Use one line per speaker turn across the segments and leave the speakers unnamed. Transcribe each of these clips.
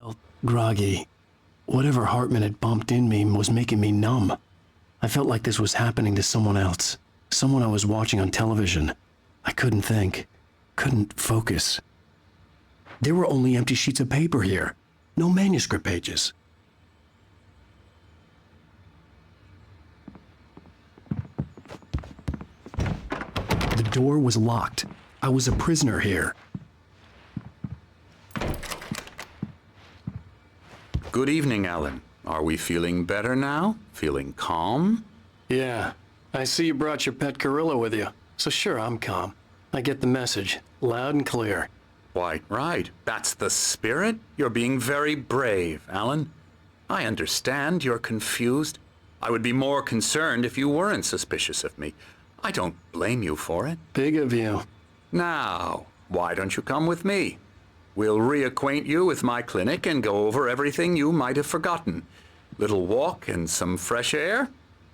Felt groggy. Whatever Hartman had bumped in me was making me numb. I felt like this was happening to someone else. Someone I was watching on television. I couldn't think. Couldn't focus. There were only empty sheets of paper here. No manuscript pages. The door was locked. I was a prisoner here.
Good evening, Alan. Are we feeling better now? Feeling calm?
Yeah. I see you brought your pet gorilla with you. So sure, I'm calm. I get the message. Loud and clear.
Quite right. That's the spirit. You're being very brave, Alan. I understand you're confused. I would be more concerned if you weren't suspicious of me. I don't blame you for it.
Big of you.
Now, why don't you come with me? We'll reacquaint you with my clinic and go over everything you might have forgotten. Little walk and some fresh air?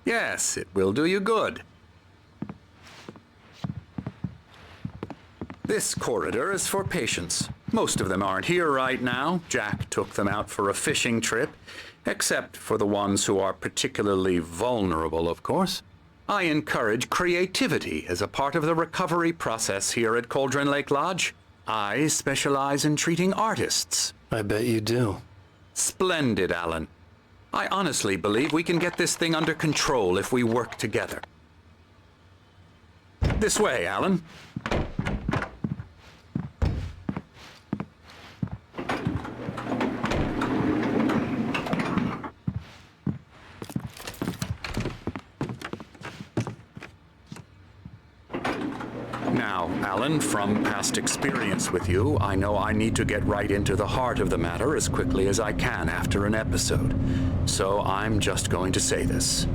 Yes, it will do you good. This corridor is for patients. Most of them aren't here right now. Jack took them out for a fishing trip, except for the ones who are particularly vulnerable, of course. I encourage creativity as a part of the recovery process here at Cauldron Lake Lodge. I specialize in treating artists.
I bet you do.
Splendid, Alan. I honestly believe we can get this thing under control if we work together. This way, Alan. Now, Alan, from past experience with you, I know I need to get right into the heart of the matter as quickly as I can after an episode. So I'm just going to say this.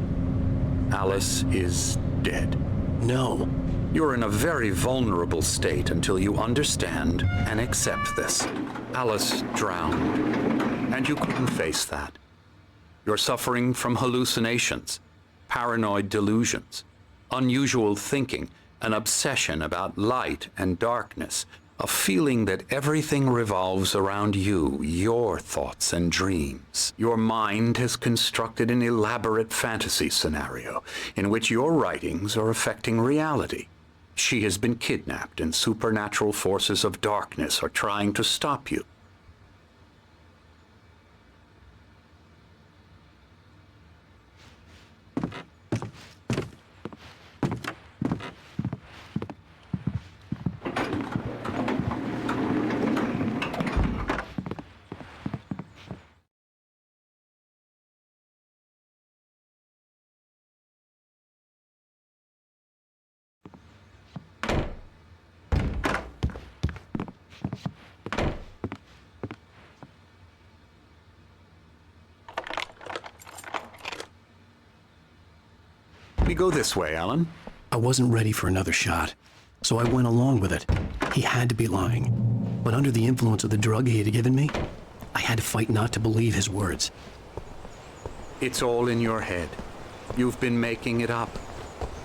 Alice is dead.
No.
You're in a very vulnerable state until you understand and accept this. Alice drowned, and you couldn't face that. You're suffering from hallucinations, paranoid delusions, unusual thinking, an obsession about light and darkness, a feeling that everything revolves around you, your thoughts and dreams. Your mind has constructed an elaborate fantasy scenario in which your writings are affecting reality. She has been kidnapped and supernatural forces of darkness are trying to stop you. We go this way, Alan.
I wasn't ready for another shot, so I went along with it. He had to be lying. But under the influence of the drug he had given me, I had to fight not to believe his words.
It's all in your head. You've been making it up.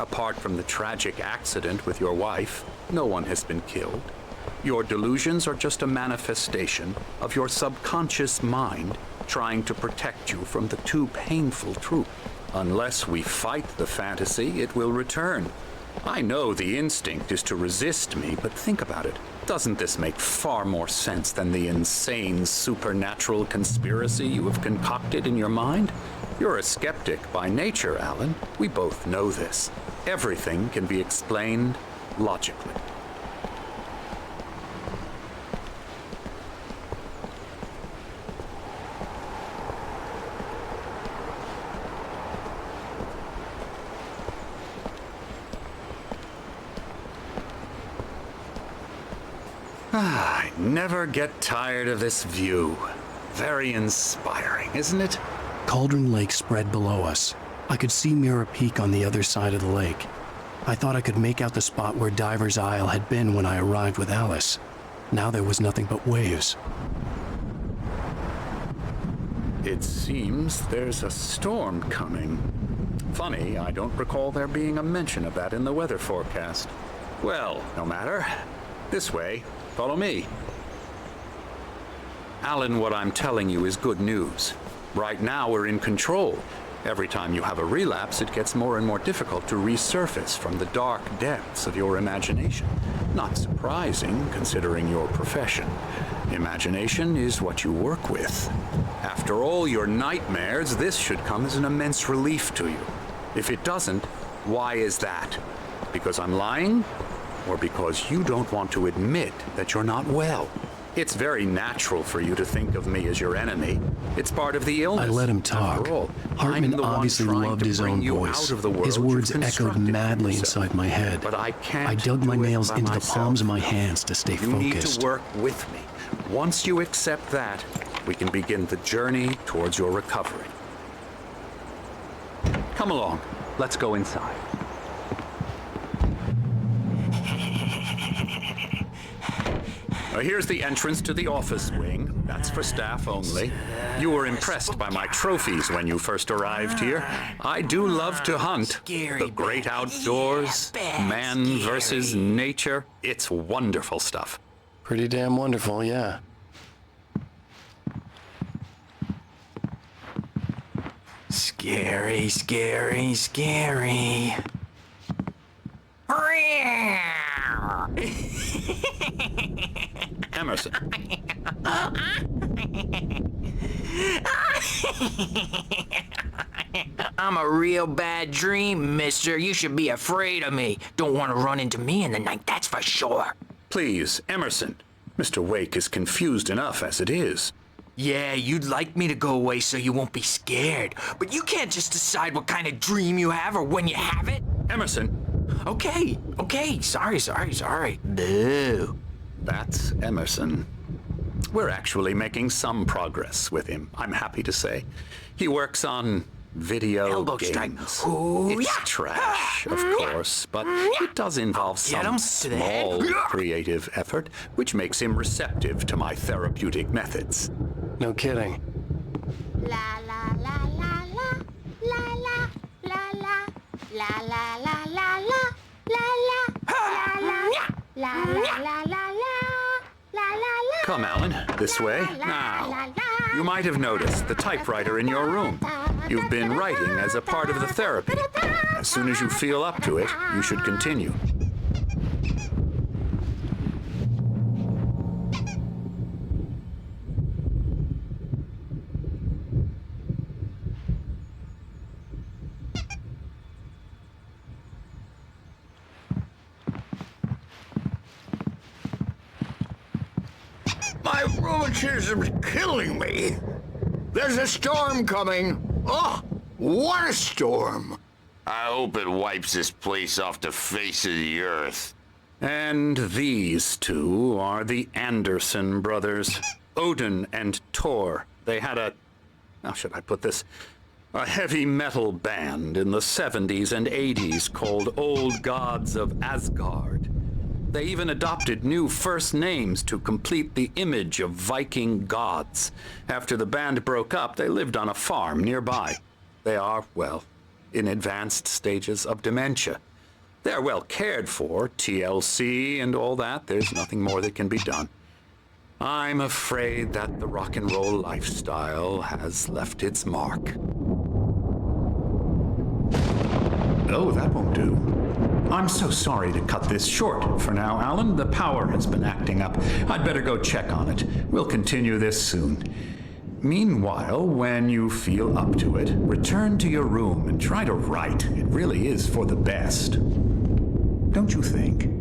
Apart from the tragic accident with your wife, no one has been killed. Your delusions are just a manifestation of your subconscious mind trying to protect you from the too painful truth. Unless we fight the fantasy, it will return. I know the instinct is to resist me, but think about it. Doesn't this make far more sense than the insane supernatural conspiracy you have concocted in your mind? You're a skeptic by nature, Alan. We both know this. Everything can be explained logically. I never get tired of this view. Very inspiring, isn't it?
Cauldron Lake spread below us. I could see Mirror Peak on the other side of the lake. I thought I could make out the spot where Diver's Isle had been when I arrived with Alice. Now there was nothing but waves.
It seems there's a storm coming. Funny, I don't recall there being a mention of that in the weather forecast. Well, no matter. This way. Follow me. Alan, what I'm telling you is good news. Right now, we're in control. Every time you have a relapse, it gets more and more difficult to resurface from the dark depths of your imagination. Not surprising, considering your profession. Imagination is what you work with. After all your nightmares, this should come as an immense relief to you. If it doesn't, why is that? Because I'm lying? Or because you don't want to admit that you're not well? It's very natural for you to think of me as your enemy. It's part of the illness.
I let him talk.
After all,
Hartman obviously loved his own voice. His words echoed madly inside my head.
But I can't.
I dug my nails into the
myself.
palms of my hands to stay
You need
focused.
to work with me. Once you accept that, we can begin the journey towards your recovery. Come along. Let's go inside. Here's the entrance to the office wing. That's for staff only. You were impressed by my trophies when you first arrived here. I do love to hunt. The great outdoors, man versus nature. It's wonderful stuff.
Pretty damn wonderful, yeah.
Scary, scary, scary.
Emerson.
I'm a real bad dream, mister. You should be afraid of me. Don't want to run into me in the night, that's for sure.
Please, Emerson. Mr. Wake is confused enough as it is.
Yeah, you'd like me to go away so you won't be scared. But you can't just decide what kind of dream you have or when you have it.
Emerson.
Okay, sorry. Boo.
That's Emerson. We're actually making some progress with him, I'm happy to say. He works on video
Elbow
games.
strike. Ooh,
It's
yeah.
trash, of course, but it does involve
Get
some
him to the head.
small creative effort, which makes him receptive to my therapeutic methods.
No kidding.
La la la la la la la la la la la la la la la la la la.
Come, Alan, this way. Now, you might have noticed the typewriter in your room. You've been writing as a part of the therapy. As soon as you feel up to it, you should continue.
My rheumatism's killing me. There's a storm coming. Oh, what a storm.
I hope it wipes this place off the face of the earth.
And these two are the Anderson brothers, Odin and Thor. They had how should I put this? A heavy metal band in the 70s and 80s called Old Gods of Asgard. They even adopted new first names to complete the image of Viking gods. After the band broke up, they lived on a farm nearby. They are, well, in advanced stages of dementia. They're well cared for, TLC and all that. There's nothing more that can be done. I'm afraid that the rock and roll lifestyle has left its mark. Oh, that won't do. I'm so sorry to cut this short for now, Alan. The power has been acting up. I'd better go check on it. We'll continue this soon. Meanwhile, when you feel up to it, return to your room and try to write. It really is for the best. Don't you think?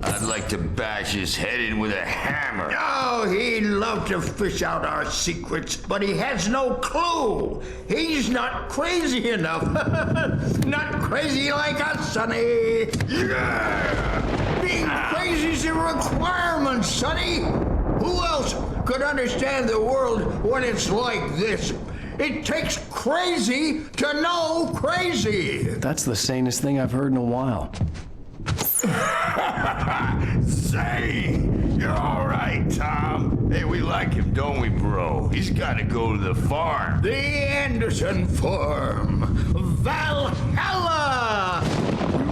I'd like to bash his head in with a hammer.
Oh, he'd love to fish out our secrets, but he has no clue. He's not crazy enough. Not crazy like us, Sonny. Yeah! Being crazy's a requirement, Sonny. Who else could understand the world when it's like this? It takes crazy to know crazy.
That's the sanest thing I've heard in a while.
Say, you're all right, Tom. Hey, we like him, don't we, bro? He's got to go to the farm.
The Anderson Farm. Valhalla!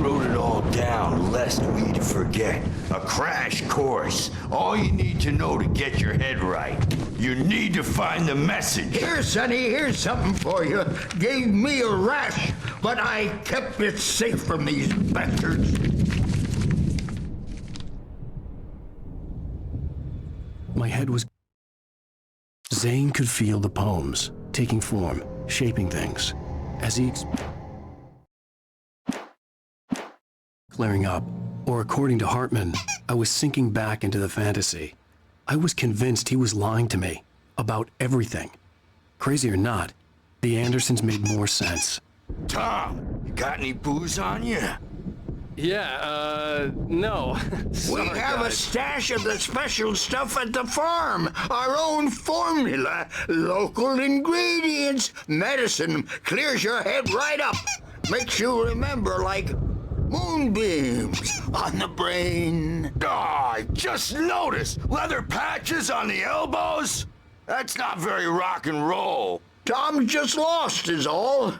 wrote it all down lest we'd forget. A crash course. All you need to know to get your head right. You need to find the message.
Here, Sonny, here's something for you. Gave me a rash, but I kept it safe from these bastards.
My head was... Zane could feel the poems, taking form, shaping things. As he... Clearing up, or according to Hartman, I was sinking back into the fantasy. I was convinced he was lying to me about everything. Crazy or not, the Andersons made more sense.
Tom, you got any booze on you?
Yeah, no.
We have a stash of the special stuff at the farm. Our own formula. Local ingredients. Medicine clears your head right up. Makes you remember like moonbeams on the brain.
Oh, I just noticed. Leather patches on the elbows? That's not very rock and roll.
Tom just lost is all.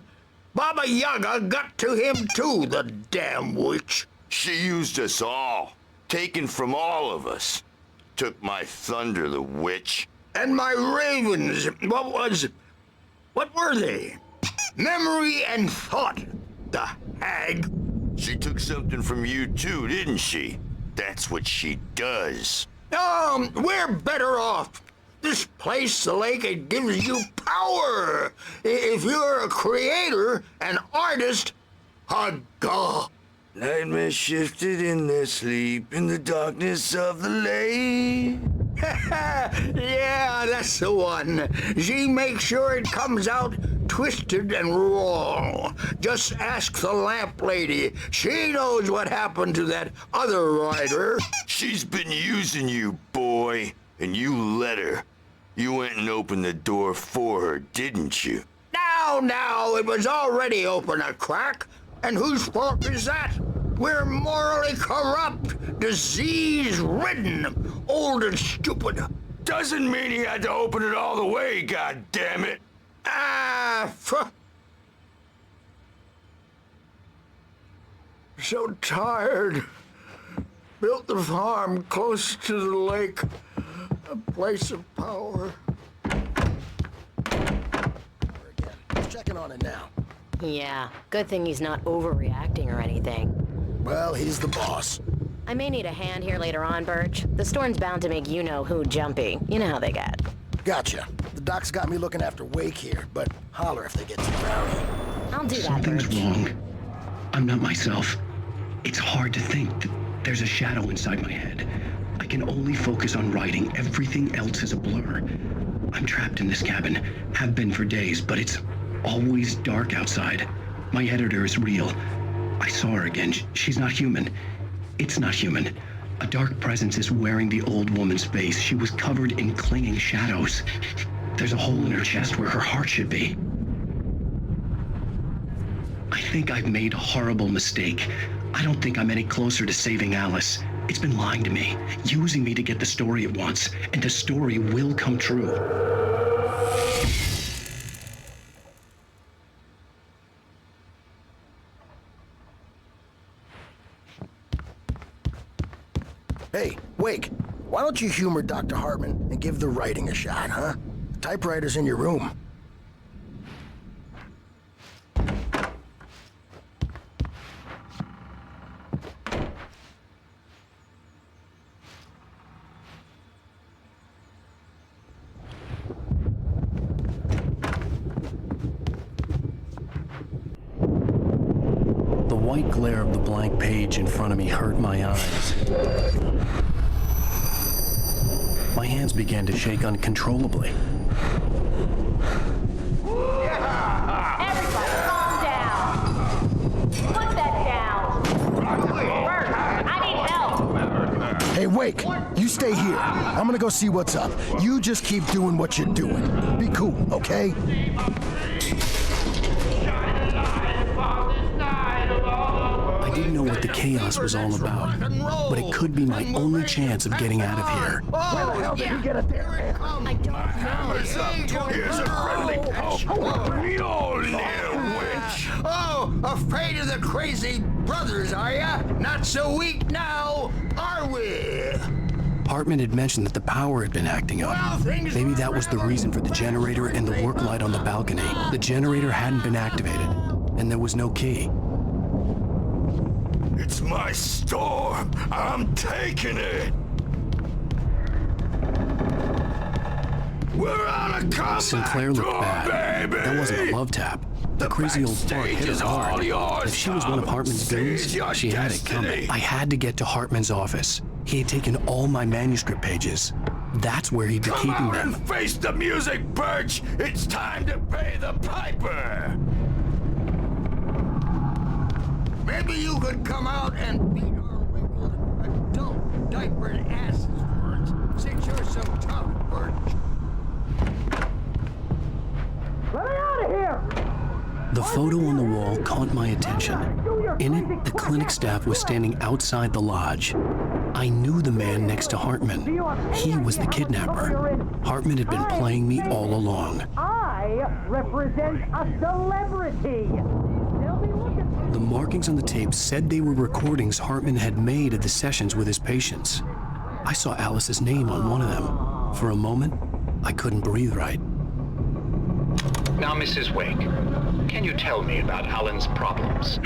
Baba Yaga got to him too, the damn witch.
She used us all. Taken from all of us. Took my thunder, the witch.
And my ravens, what were they? Memory and thought, the hag.
She took something from you too, didn't she? That's what she does.
We're better off. This place, the lake, it gives you power. If you're a creator, an artist, haga.
Nightmare shifted in their sleep in the darkness of the lake.
Yeah, that's the one. She makes sure it comes out twisted and raw. Just ask the lamp lady. She knows what happened to that other writer.
She's been using you, boy, and you let her. You went and opened the door for her, didn't you?
Now, it was already open a crack. And whose fault is that? We're morally corrupt, disease-ridden, old and stupid.
Doesn't mean he had to open it all the way, goddammit.
So tired. Built the farm close to the lake. A place of power.
Just checking on it now.
Yeah, good thing he's not overreacting or anything.
Well, he's the boss.
I may need a hand here later on, Birch. The storm's bound to make you-know-who jumpy. You know how they get.
Gotcha. The doc's got me looking after Wake here, but holler if they get too rowdy.
I'll do that,
Something's
Birch.
wrong. I'm not myself. It's hard to think that there's a shadow inside my head. I can only focus on writing. Everything else is a blur. I'm trapped in this cabin. Have been for days, but it's always dark outside. My editor is real. I saw her again. She's not human. It's not human. A dark presence is wearing the old woman's face. She was covered in clinging shadows. There's a hole in her chest where her heart should be. I think I've made a horrible mistake. I don't think I'm any closer to saving Alice. It's been lying to me, using me to get the story it wants, and the story will come true.
Hey, Wake, why don't you humor Dr. Hartman and give the writing a shot, huh? The typewriter's in your room.
The white glare of the blank page in front of me hurt my eyes. My hands began to shake uncontrollably.
Everybody, calm down. Put that down. Bert, I need help.
Hey, Wake, you stay here. I'm gonna go see what's up. You just keep doing what you're doing. Be cool, okay?
I didn't know what the chaos was all about, but it could be my only chance of getting out of here.
Where the hell did he get it there?
I don't know.
Here's a friendly poke. We all live with.
Oh, afraid of the crazy brothers, are ya? Not so weak now, are we?
Hartman had mentioned that the power had been acting up.
Well, things
Maybe
were
that was the
rather
reason for the generator and the work light on the balcony. The generator hadn't been activated, and there was no key.
It's my storm. I'm taking it. We're on a comeback
Sinclair looked
tour,
bad.
baby.
That wasn't a love tap. The crazy old fart hit her hard. If she was one of Hartman's goons, she had it coming. I had to get to Hartman's office. He had taken all my manuscript pages. That's where he'd be
Come
keeping
out
them.
and face the music, Birch. It's time to pay the piper.
Maybe you could come out and beat our wrinkled adult diapered asses for us, since you're so tough, Birch.
Let me out of here!
The photo on the wall caught my attention. In it, the clinic staff was standing outside the lodge. I knew the man next to Hartman. He was the kidnapper. Hartman had been playing me all along.
I represent a celebrity. They'll be looking.
The markings on the tape said they were recordings Hartman had made of the sessions with his patients. I saw Alice's name on one of them. For a moment, I couldn't breathe right.
Now, Mrs. Wake, can you tell me about Alan's problems?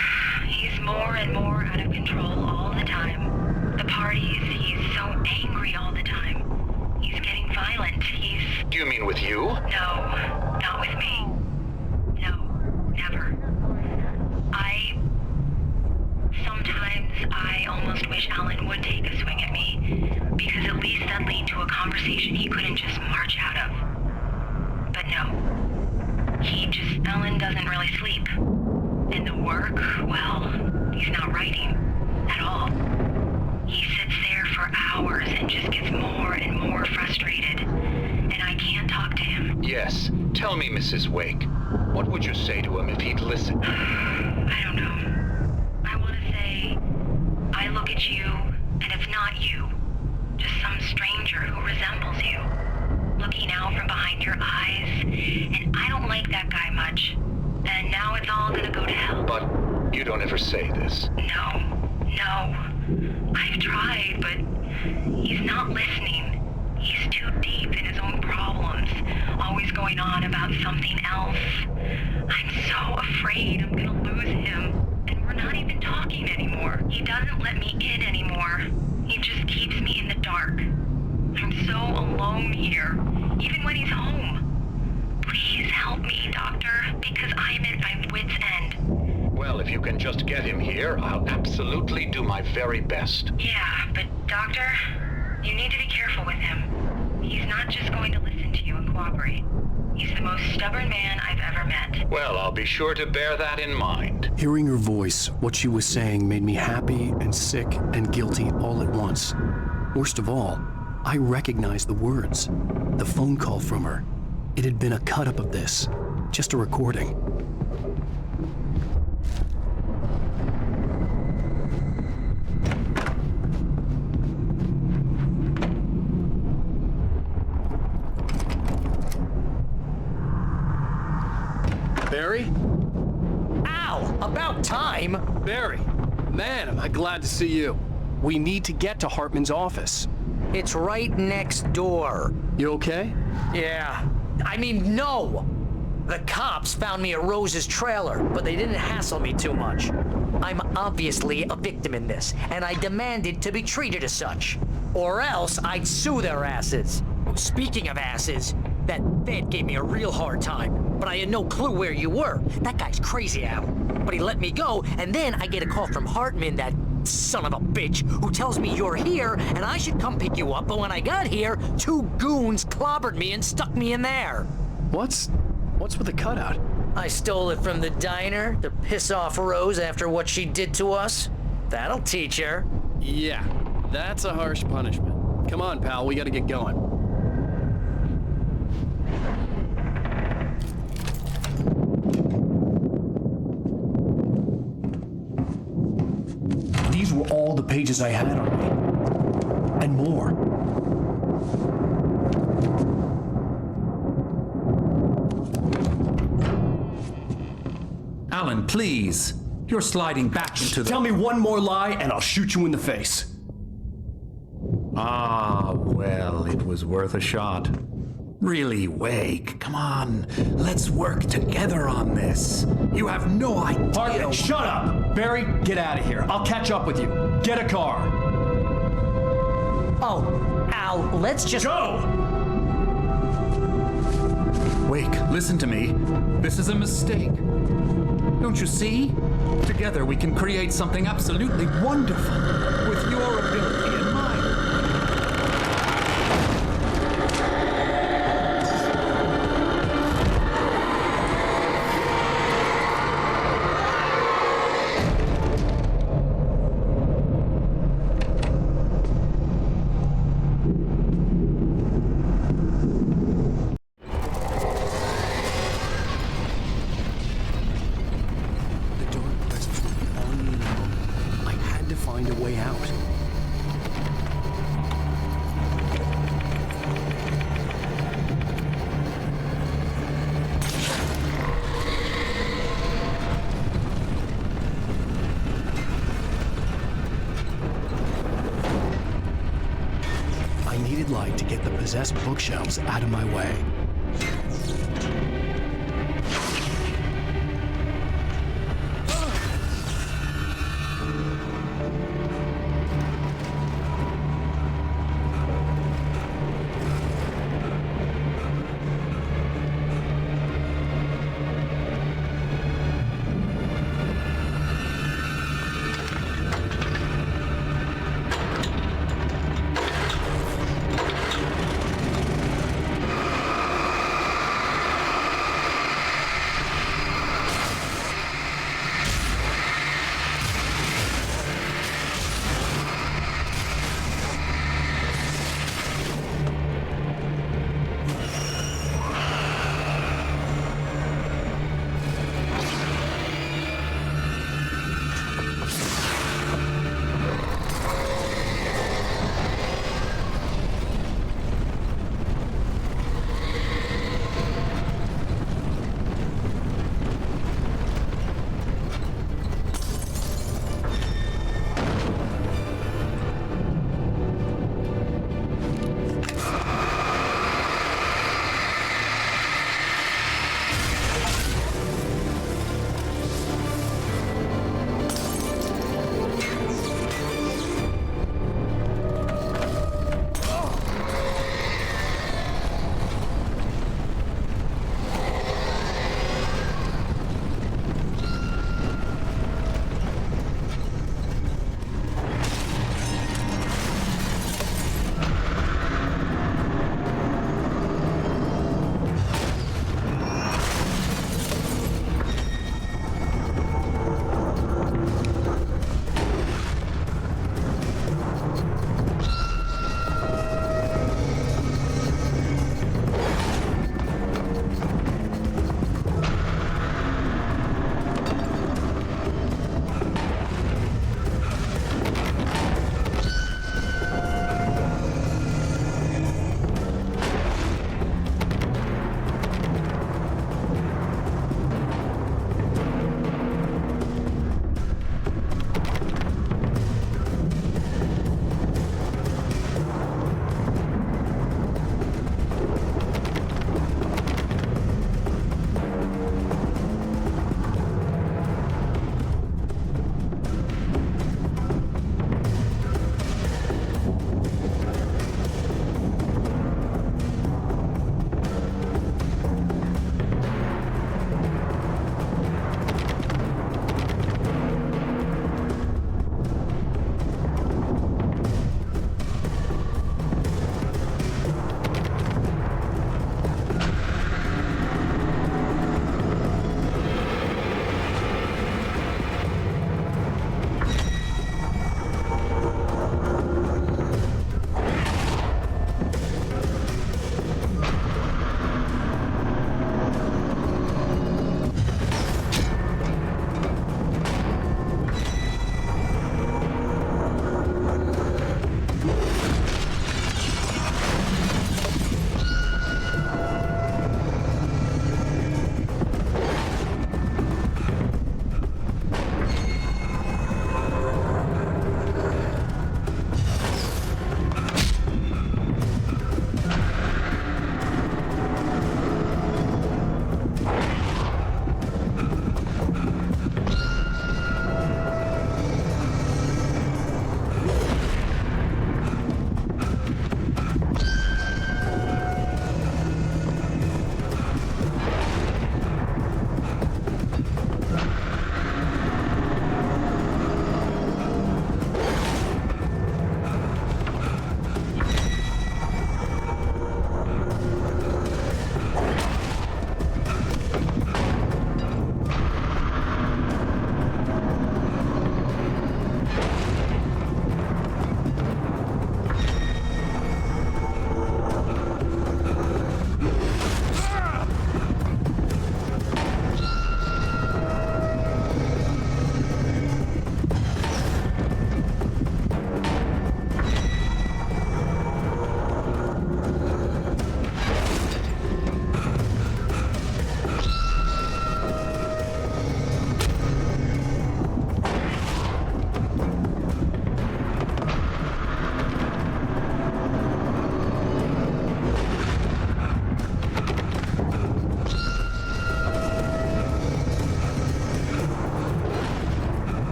He's more and more out of control all the time. The parties, he's so angry all the time. He's getting violent.
Do you mean with you?
No, not with me. No, never. Sometimes I almost wish Alan would take a swing at me, because at least that'd lead to a conversation he couldn't just march out of. But no. Alan doesn't really sleep. And the work, well, he's not writing at all. He sits there for hours and just gets more and more frustrated. And I can't talk to him.
Yes. Tell me, Mrs. Wake, what would you say to him if he'd listen?
I don't know. I want to say, I look at you, and it's not you. Just some stranger who resembles you. Looking out from behind your eyes, and I don't like that guy much. And now it's all gonna go to hell.
But you don't ever say this.
No. I've tried, but he's not listening. He's too deep in his own problems, always going on about something else. I'm so afraid I'm gonna lose him, and we're not even talking anymore. He doesn't let me in anymore. He just keeps me in the dark. I'm so alone here, even when he's home. Please help me, Doctor, because I'm at my wit's end.
Well, if you can just get him here, I'll absolutely do my very best.
Yeah, but Doctor, you need to be careful with him. He's not just going to listen to you and cooperate. He's the most stubborn man I've ever met.
Well, I'll be sure to bear that in mind.
Hearing her voice, what she was saying made me happy and sick and guilty all at once. Worst of all, I recognized the words. The phone call from her. It had been a cut-up of this. Just a recording.
Barry?
Ow! About time!
Barry! Man, am I glad to see you. We need to get to Hartman's office.
It's right next door.
You okay?
Yeah. I mean, no! The cops found me at Rose's trailer, but they didn't hassle me too much. I'm obviously a victim in this, and I demanded to be treated as such. Or else I'd sue their asses. Speaking of asses, that vet gave me a real hard time, but I had no clue where you were. That guy's crazy, Al. But he let me go, and then I get a call from Hartman, that son of a bitch, who tells me you're here and I should come pick you up, but when I got here, 2 goons clobbered me and stuck me in there.
What's with the cutout?
I stole it from the diner to piss off Rose after what she did to us. That'll teach her.
Yeah, that's a harsh punishment. Come on, pal, we gotta get going.
These were all the pages I had on me. And more.
Alan,
please. You're sliding back into the...
Tell me one more lie and I'll shoot you in the face.
Ah, well, it was worth a shot. Really, Wake, come on. Let's work together on this. You have no idea...
Hartman, shut up! Barry, get out of here. I'll catch up with you. Get a car.
Oh, Al, let's just...
Go!
Wake, listen to me. This is a mistake. Don't you see? Together we can create something absolutely wonderful. With your ability in mind.
Find a way out. I needed light to get the possessed bookshelves out of my way.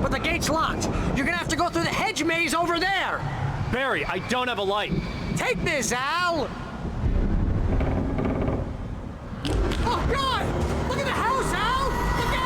but the gate's locked. You're gonna have to go through the hedge maze over there.
Barry, I don't have a light.
Take this, Al! Oh, God! Look at the house, Al! Look out!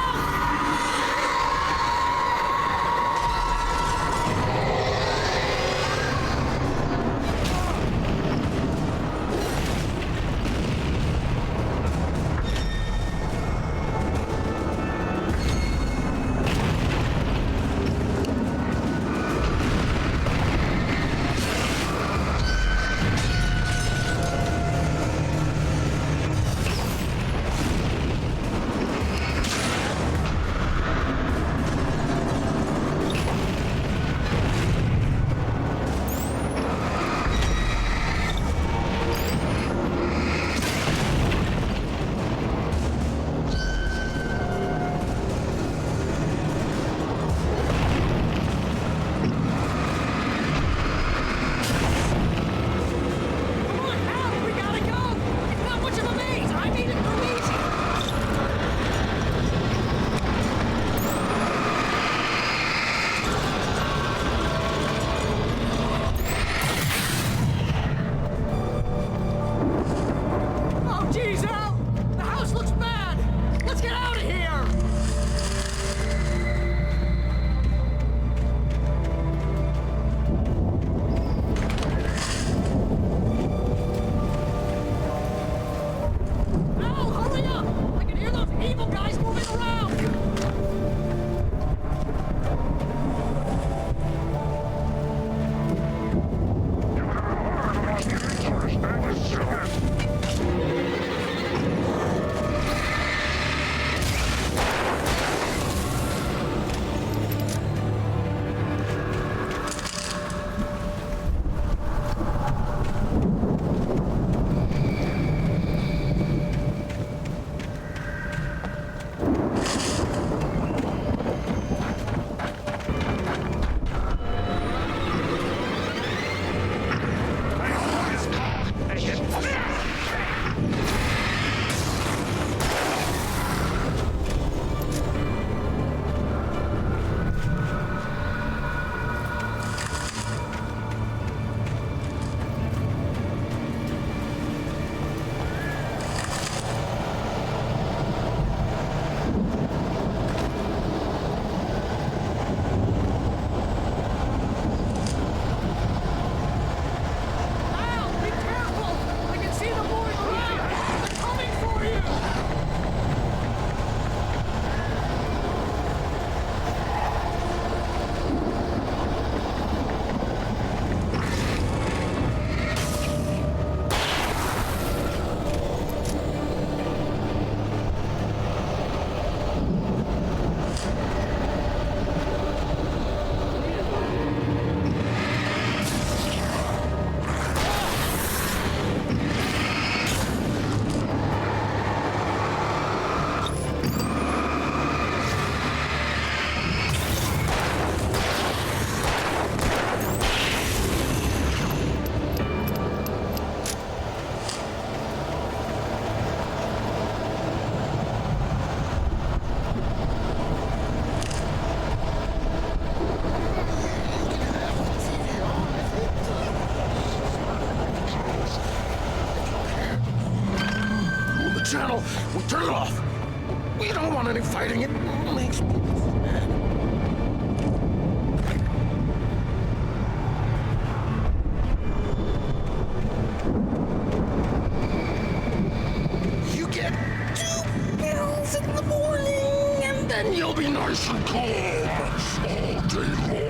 channel. We'll turn it off. We don't want any fighting. It makes me mad. You get 2 pills in the morning, and then you'll be nice and calm all day long.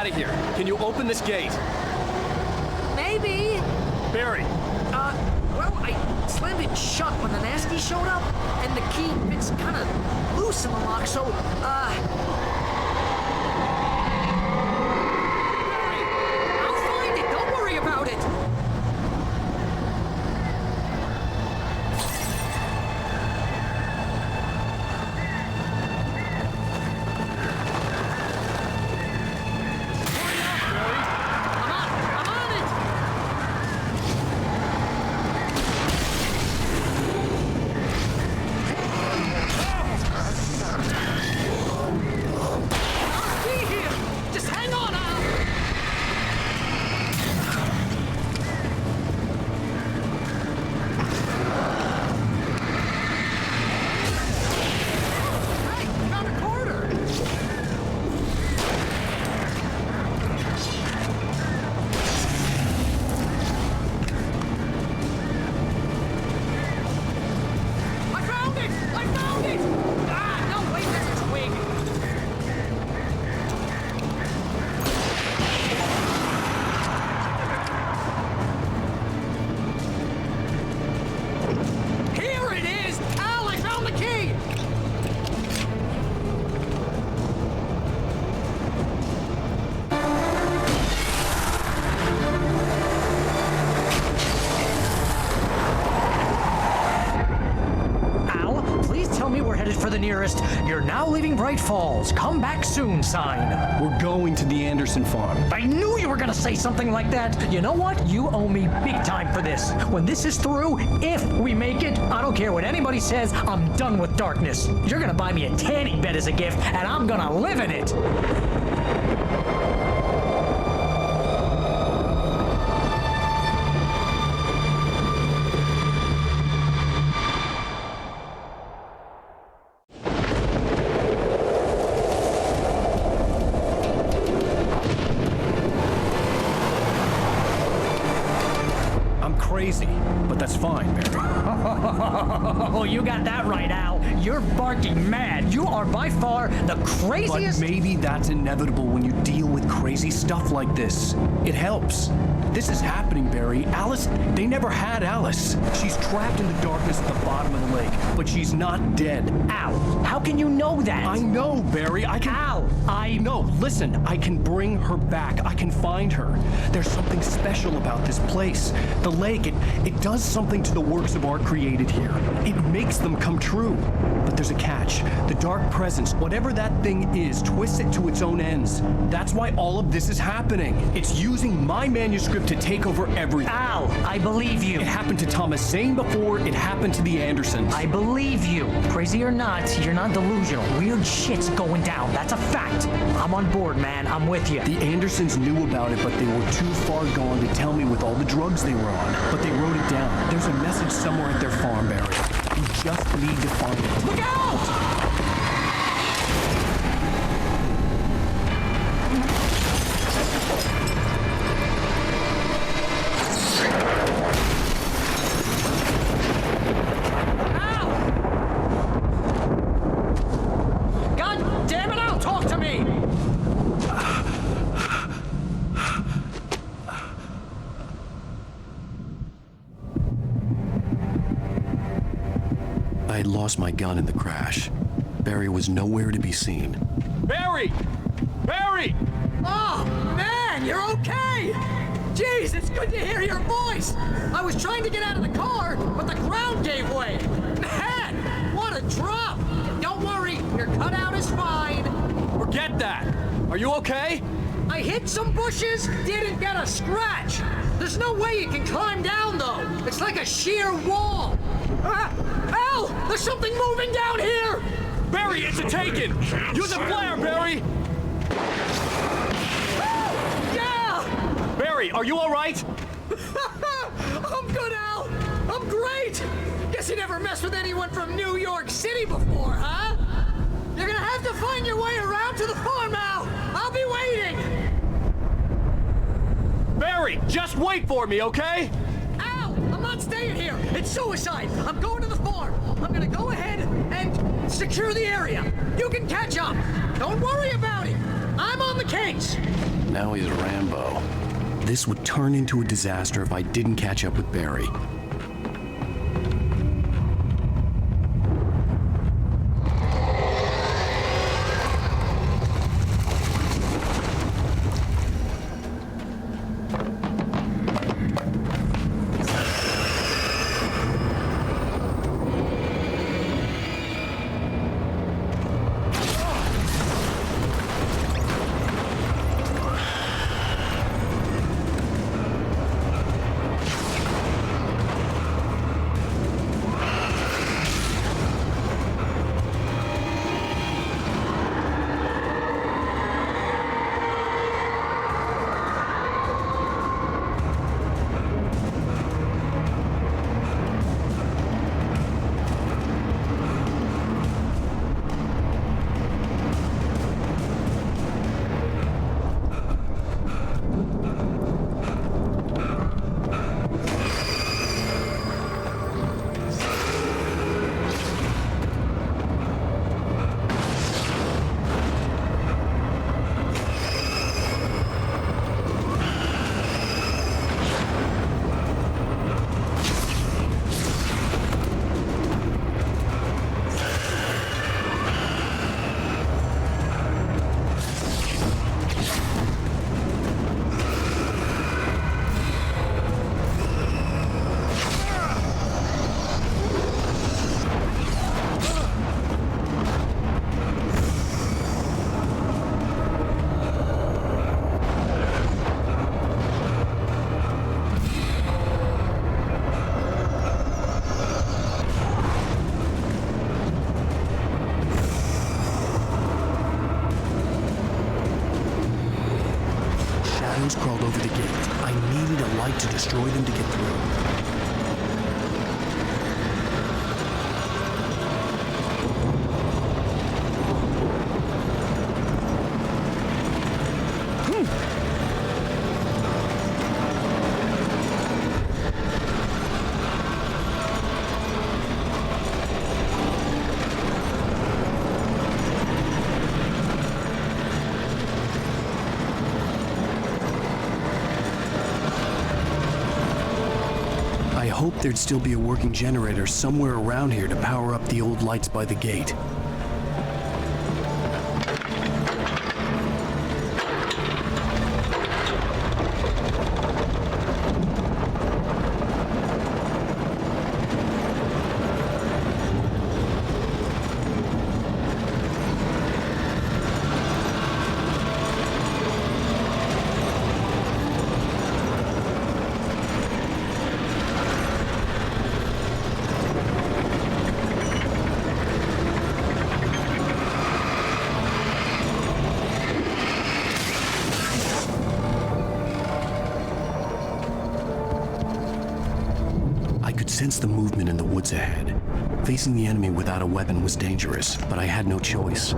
out of here. Can you open this gate?
Maybe.
Barry.
Well, I slammed it shut when the nasty showed up, and the key fits kind of loose in the lock, so, Barry, I'll find it. Don't worry about it. For the nearest, you're now leaving Bright Falls. Come back soon sign.
We're going to the Anderson farm.
I knew you were gonna say something like that. You know what? You owe me big time for this. When this is through, if we make it, I don't care what anybody says, I'm done with darkness. You're gonna buy me a tanning bed as a gift, and I'm gonna live in it.
Crazy, but that's fine, Barry.
Oh, you got that right, Al. You're barking mad. You are by far the craziest...
But maybe that's inevitable when you deal with crazy stuff like this. It helps. This is happening, Barry. Alice, they never had Alice. She's trapped in the darkness at the bottom of the lake, but she's not dead.
Al, how can you know that?
I know, Barry. I can...
Al,
No, listen. I can bring her back. I can find her. There's something special about this place. The lake, it does something to the works of art created here. It makes them come true. But there's a catch. The dark presence, whatever that thing is, twists it to its own ends. That's why all of this is happening. It's using my manuscript to take over everything.
Al, I believe you.
It happened to Thomas Zane before. It happened to the Andersons.
I believe you. Crazy or not, you're not delusional. Weird shit's going down. That's a fact. I'm on board, man. I'm with you.
The Andersons knew about it, but they were too far gone to tell me with all the drugs they were on. But they wrote it down. There's a message somewhere at their farm, Barry. You just need to find it.
Look out!
I had lost my gun in the crash. Barry was nowhere to be seen.
Barry! Barry!
Oh, man, you're okay! Jeez, it's good to hear your voice! I was trying to get out of the car, but the ground gave way! Man, what a drop! Don't worry, your cutout is fine!
Forget that! Are you okay?
I hit some bushes, didn't get a scratch! There's no way you can climb down, though! It's like a sheer wall! Al! There's something moving down here!
Barry, it's a taken! Use a flare, Barry!
Yeah!
Barry, are you all right?
I'm good, Al! I'm great! Guess you never messed with anyone from New York City before, huh? You're gonna have to find your way around to the farm, Al! I'll be waiting!
Barry, just wait for me, okay?
Al! I'm not staying here! It's suicide! I'm going to the farm! I'm gonna go ahead and secure the area! You can catch up! Don't worry about it! I'm on the case!
now he's Rambo. This would turn into a disaster if I didn't catch up with Barry. Crawled over the gate. I needed a light to destroy them to get through. I hoped there'd still be a working generator somewhere around here to power up the old lights by the gate. Sense the movement in the woods ahead. Facing the enemy without a weapon was dangerous, but I had no choice.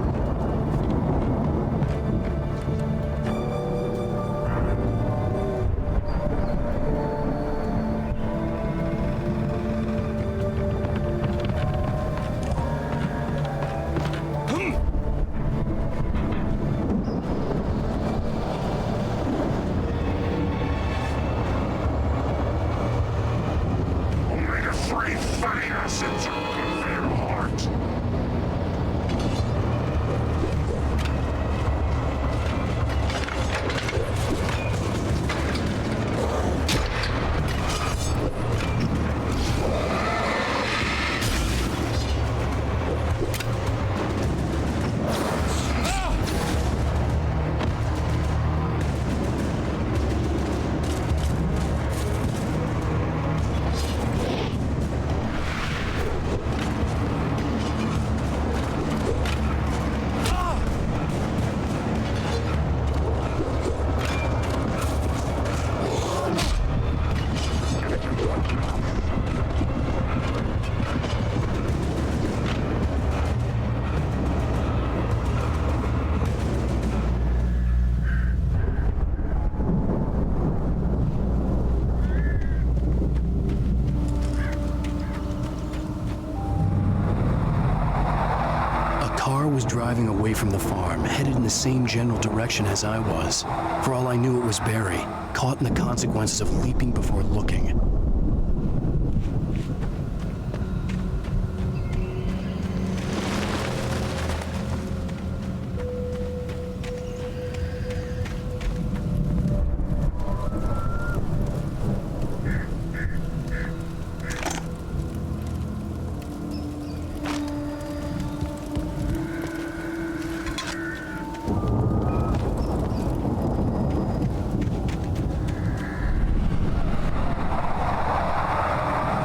car was driving away from the farm, headed in the same general direction as I was. For all I knew, it was Barry, caught in the consequences of leaping before looking.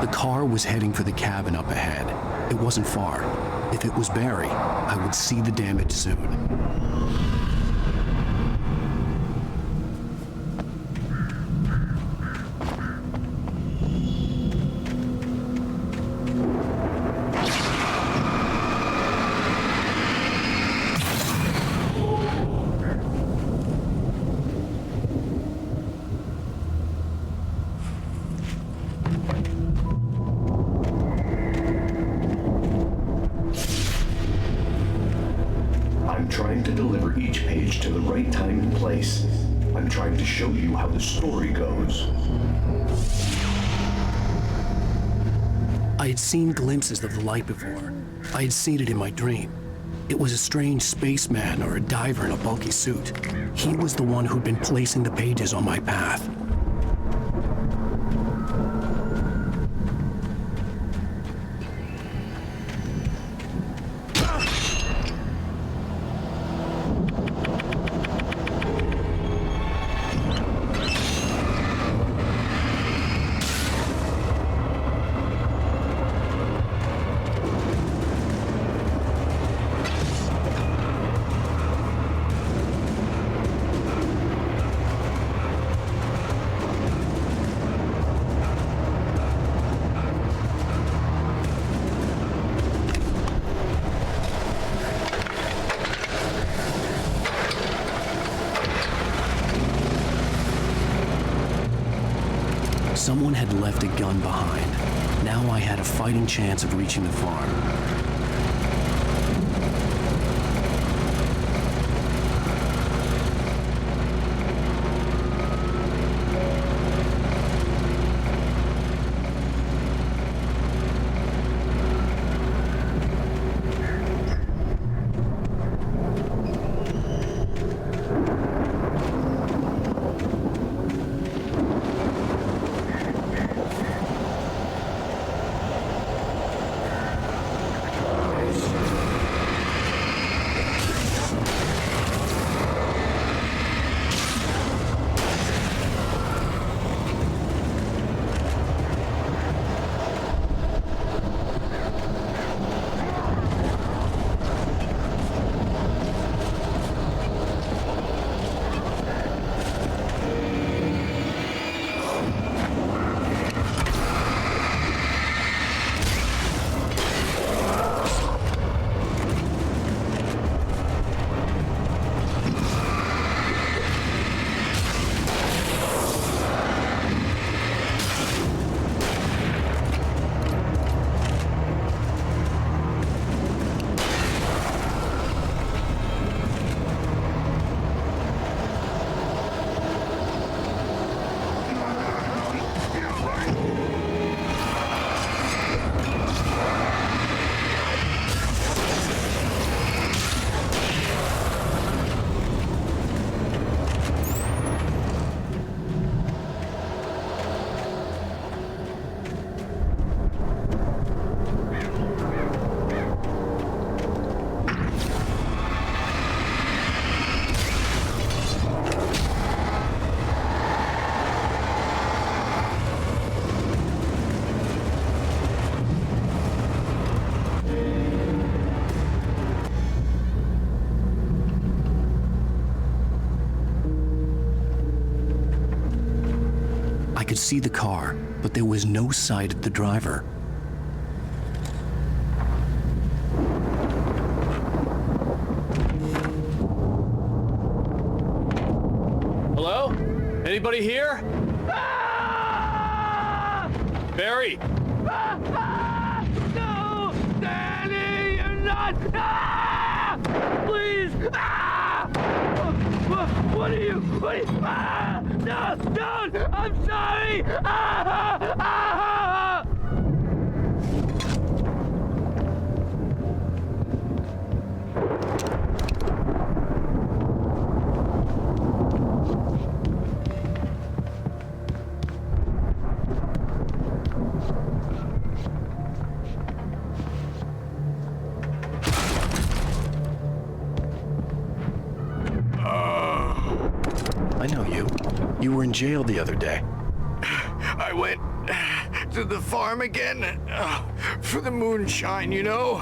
The car was heading for the cabin up ahead. It wasn't far. If it was Barry, I would see the damage soon.
I'm trying to deliver each page to the right time and place. I'm trying to show you how the story goes.
I had seen glimpses of the light before. I had seen it in my dream. It was a strange spaceman or a diver in a bulky suit. He was the one who'd been placing the pages on my path. Someone had left a gun behind. Now I had a fighting chance of reaching the farm. I could see the car, but there was no sight of the driver.
Hello? Anybody here? Barry!
No! Danny, you're not... Ah! What are you? Ah! No! Don't! I'm sorry! Ah! Ah!
I know you. You were in jail the other day.
I went to the farm again for the moonshine, you know?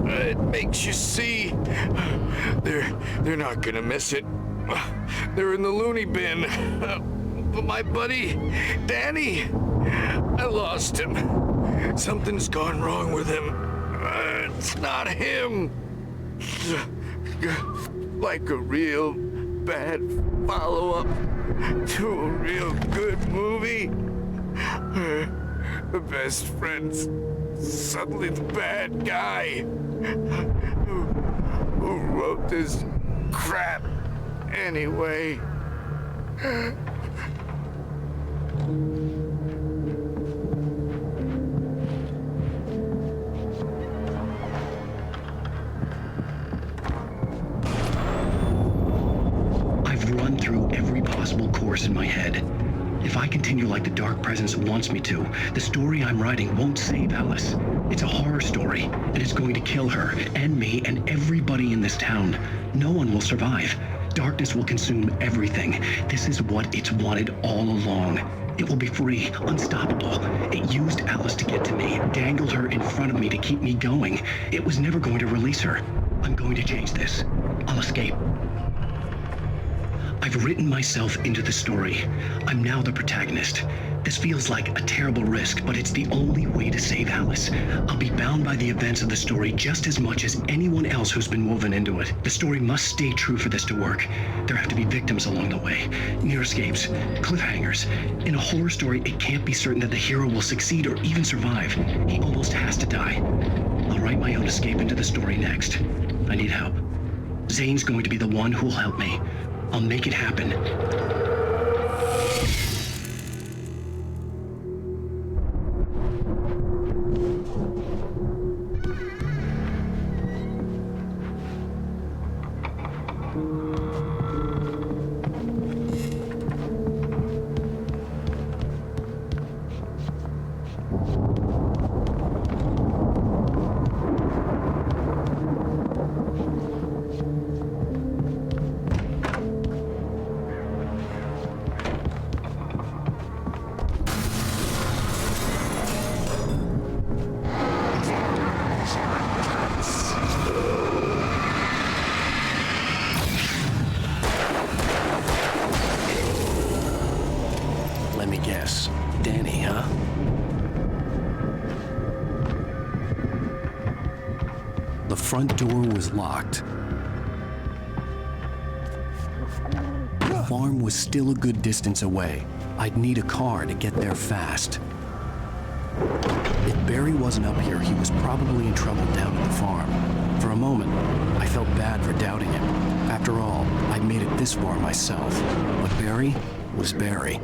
It makes you see. They're not gonna miss it. They're in the loony bin. But my buddy, Danny, I lost him. Something's gone wrong with him. It's not him. Like a real bad follow-up to a real good movie. The best friend's suddenly the bad guy who wrote this crap anyway.
Run through every possible course in my head. If I continue like the Dark Presence wants me to, the story I'm writing won't save Alice. It's a horror story, and it's going to kill her, and me, and everybody in this town. No one will survive. Darkness will consume everything. This is what it's wanted all along. It will be free, unstoppable. It used Alice to get to me, dangled her in front of me to keep me going. It was never going to release her. I'm going to change this. I'll escape. I've written myself into the story. I'm now the protagonist. This feels like a terrible risk, but it's the only way to save Alice. I'll be bound by the events of the story just as much as anyone else who's been woven into it. The story must stay true for this to work. There have to be victims along the way, near escapes, cliffhangers. In a horror story, it can't be certain that the hero will succeed or even survive. He almost has to die. I'll write my own escape into the story next. I need help. Zane's going to be the one who'll help me. I'll make it happen. Let me guess. Danny, huh? The front door was locked. The farm was still a good distance away. I'd need a car to get there fast. If Barry wasn't up here, he was probably in trouble down at the farm. For a moment, I felt bad for doubting him. After all, I made it this far myself. But Barry was Barry.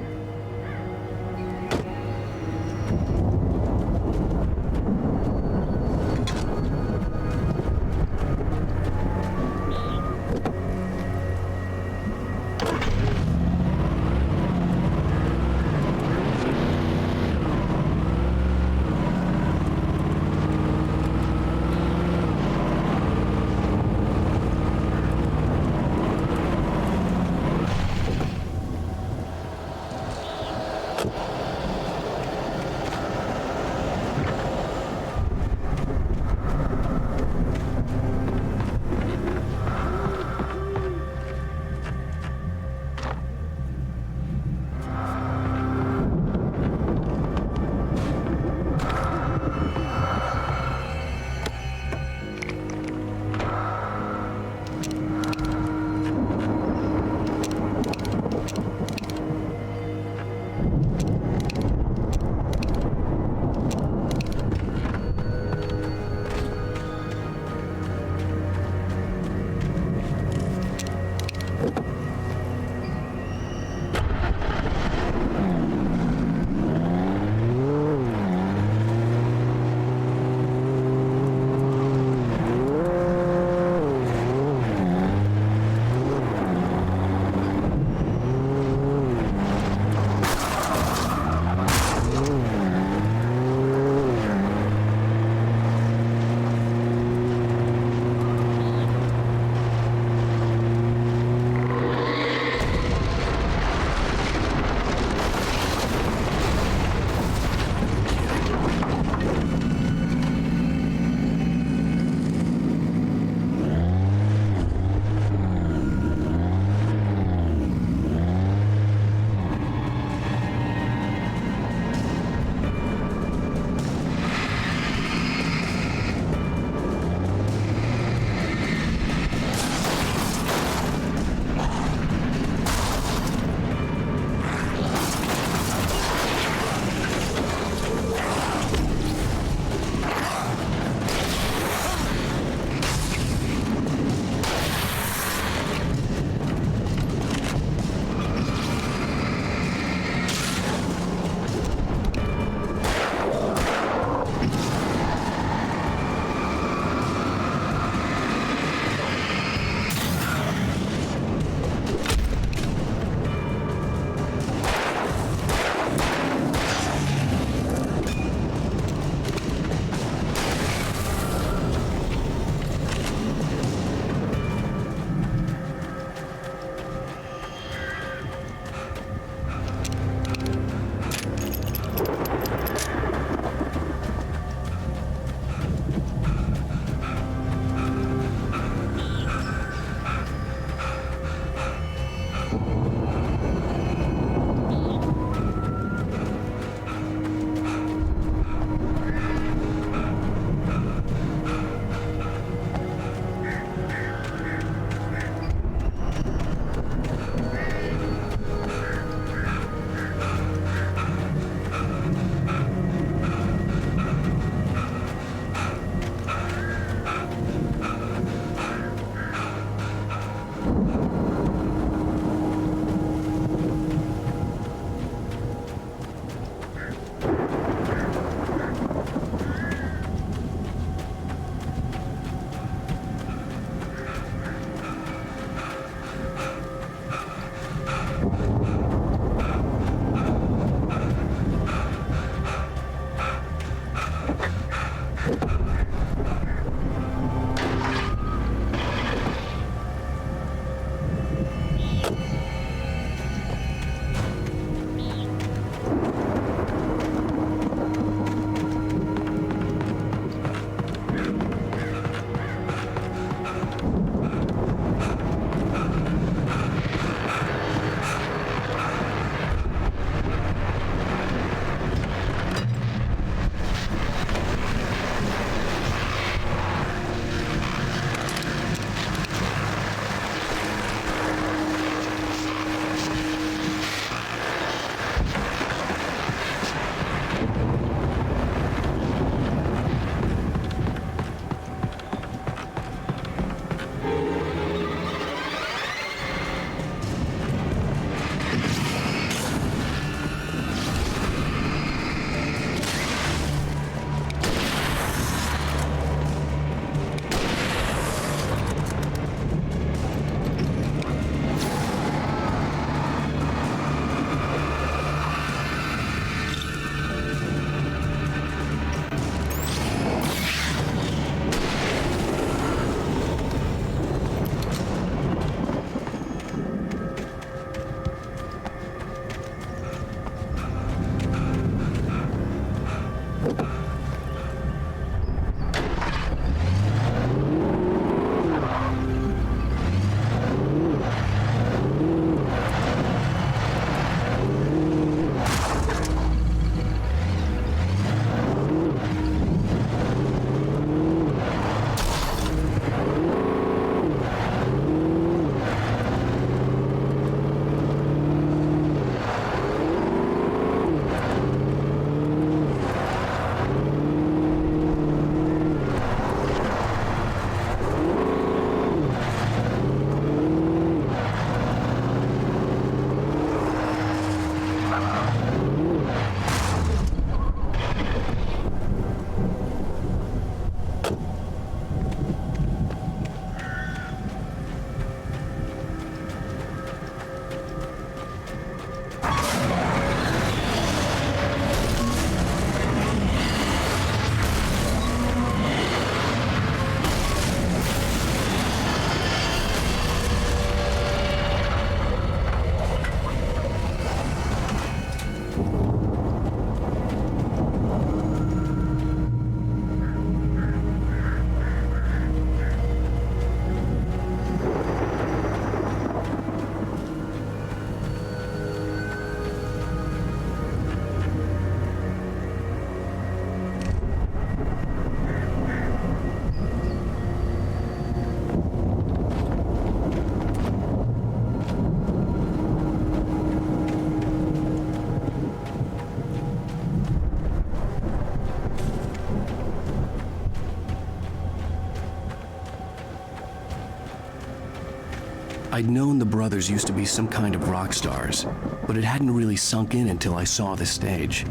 I'd known the brothers used to be some kind of rock stars, but it hadn't really sunk in until I saw the stage.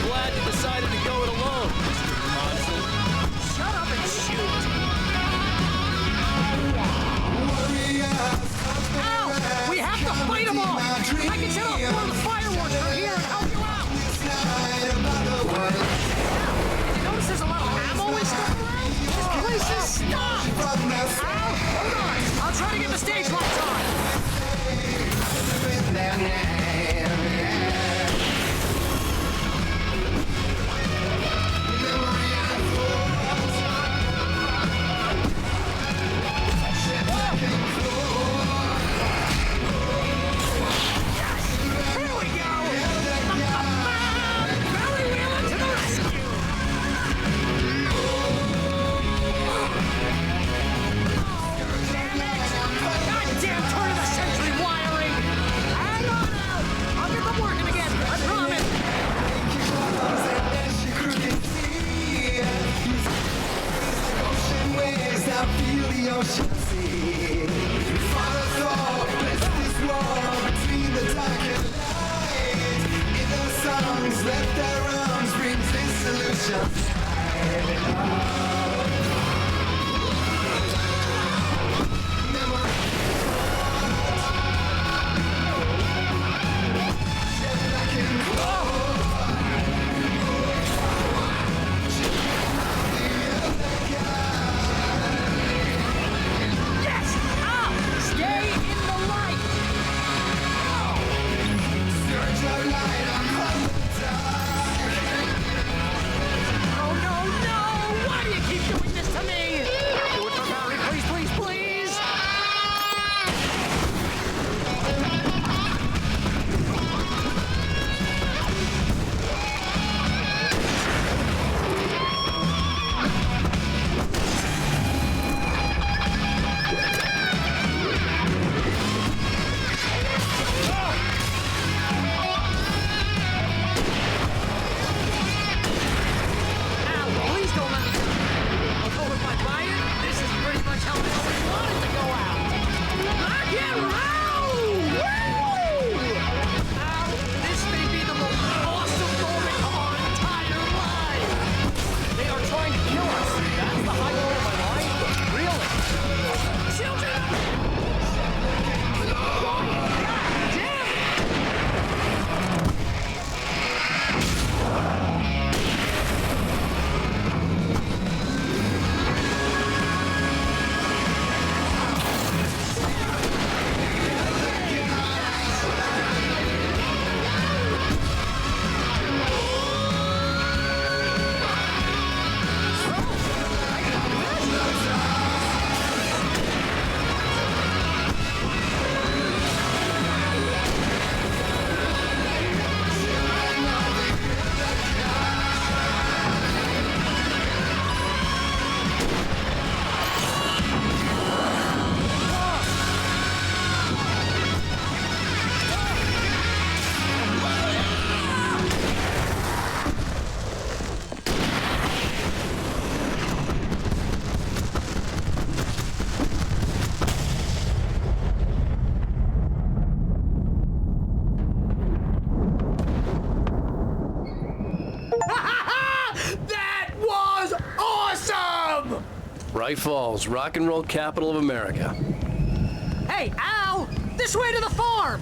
Glad you decided to go it alone, Mr. Johnson.
Shut up and shoot! Ow! We have to fight them all! I can set off one of the fireworks from here and help you out! Did you notice there's a lot of ammo and stuff around? This place is stocked! Ow! Hold on! I'll try to get the stage lights on!
Bright Falls, rock and roll capital of America.
Hey, Al! This way to the farm!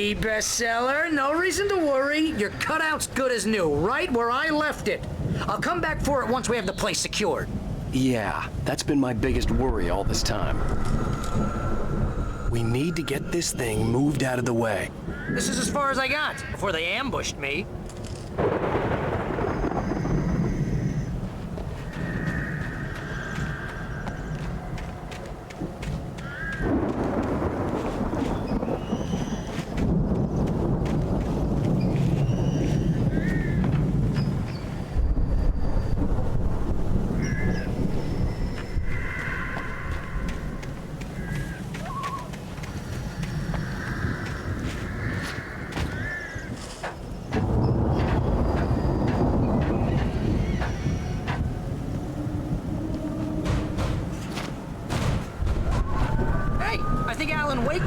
Hey, bestseller, no reason to worry. Your cutout's good as new, right where I left it. I'll come back for it once we have the place secured.
Yeah, that's been my biggest worry all this time. We need to get this thing moved out of the way.
This is as far as I got before they ambushed me.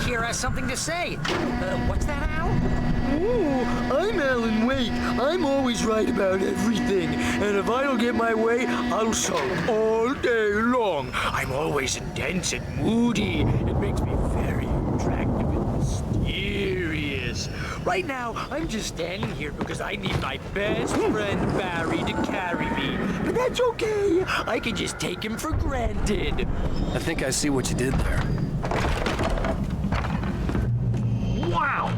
Here has something to say. What's that, Al?
Oh, I'm Alan Wake. I'm always right about everything. And if I don't get my way, I'll sulk all day long. I'm always intense and moody. It makes me very attractive and mysterious. Right now, I'm just standing here because I need my best friend Barry to carry me. But that's okay. I can just take him for granted.
I think I see what you did there.
Wow!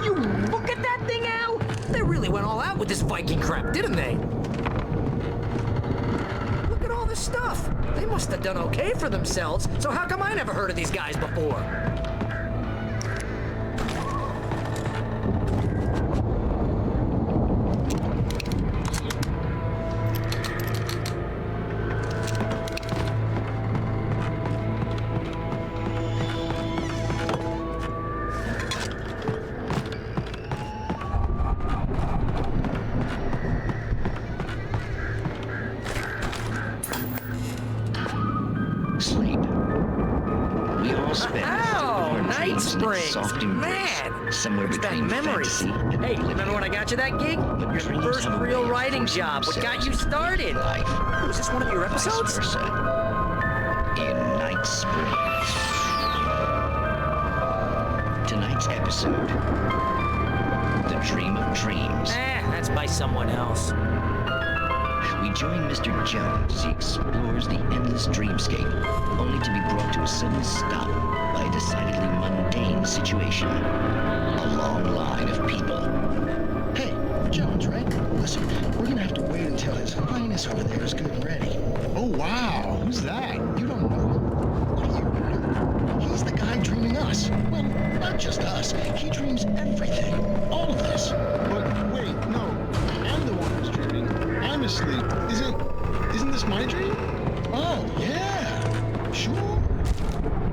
You look at that thing, Al! They really went all out with this Viking crap, didn't they? Look at all this stuff. They must have done okay for themselves, so how come I never heard of these guys before?
Somewhere between
memories. Hey, remember when I got you that gig? Your first real writing job. What got you started? Was this one of your episodes?
In Night Springs. Tonight's episode, The Dream of Dreams.
That's by someone else.
We join Mr. Jones as he explores the endless dreamscape, only to be brought to a sudden stop by a decidedly mundane situation. A long line of people.
Hey, Jones, right? Listen, we're gonna have to wait until His Highness over there is good and ready. Oh, wow. Who's that? You don't know him? What are you doing? He's the guy dreaming us. Well, not just us. He dreams everything. All of this.
But wait, no. I'm the one who's dreaming. I'm asleep. Isn't this my dream?
Oh, yeah. Sure.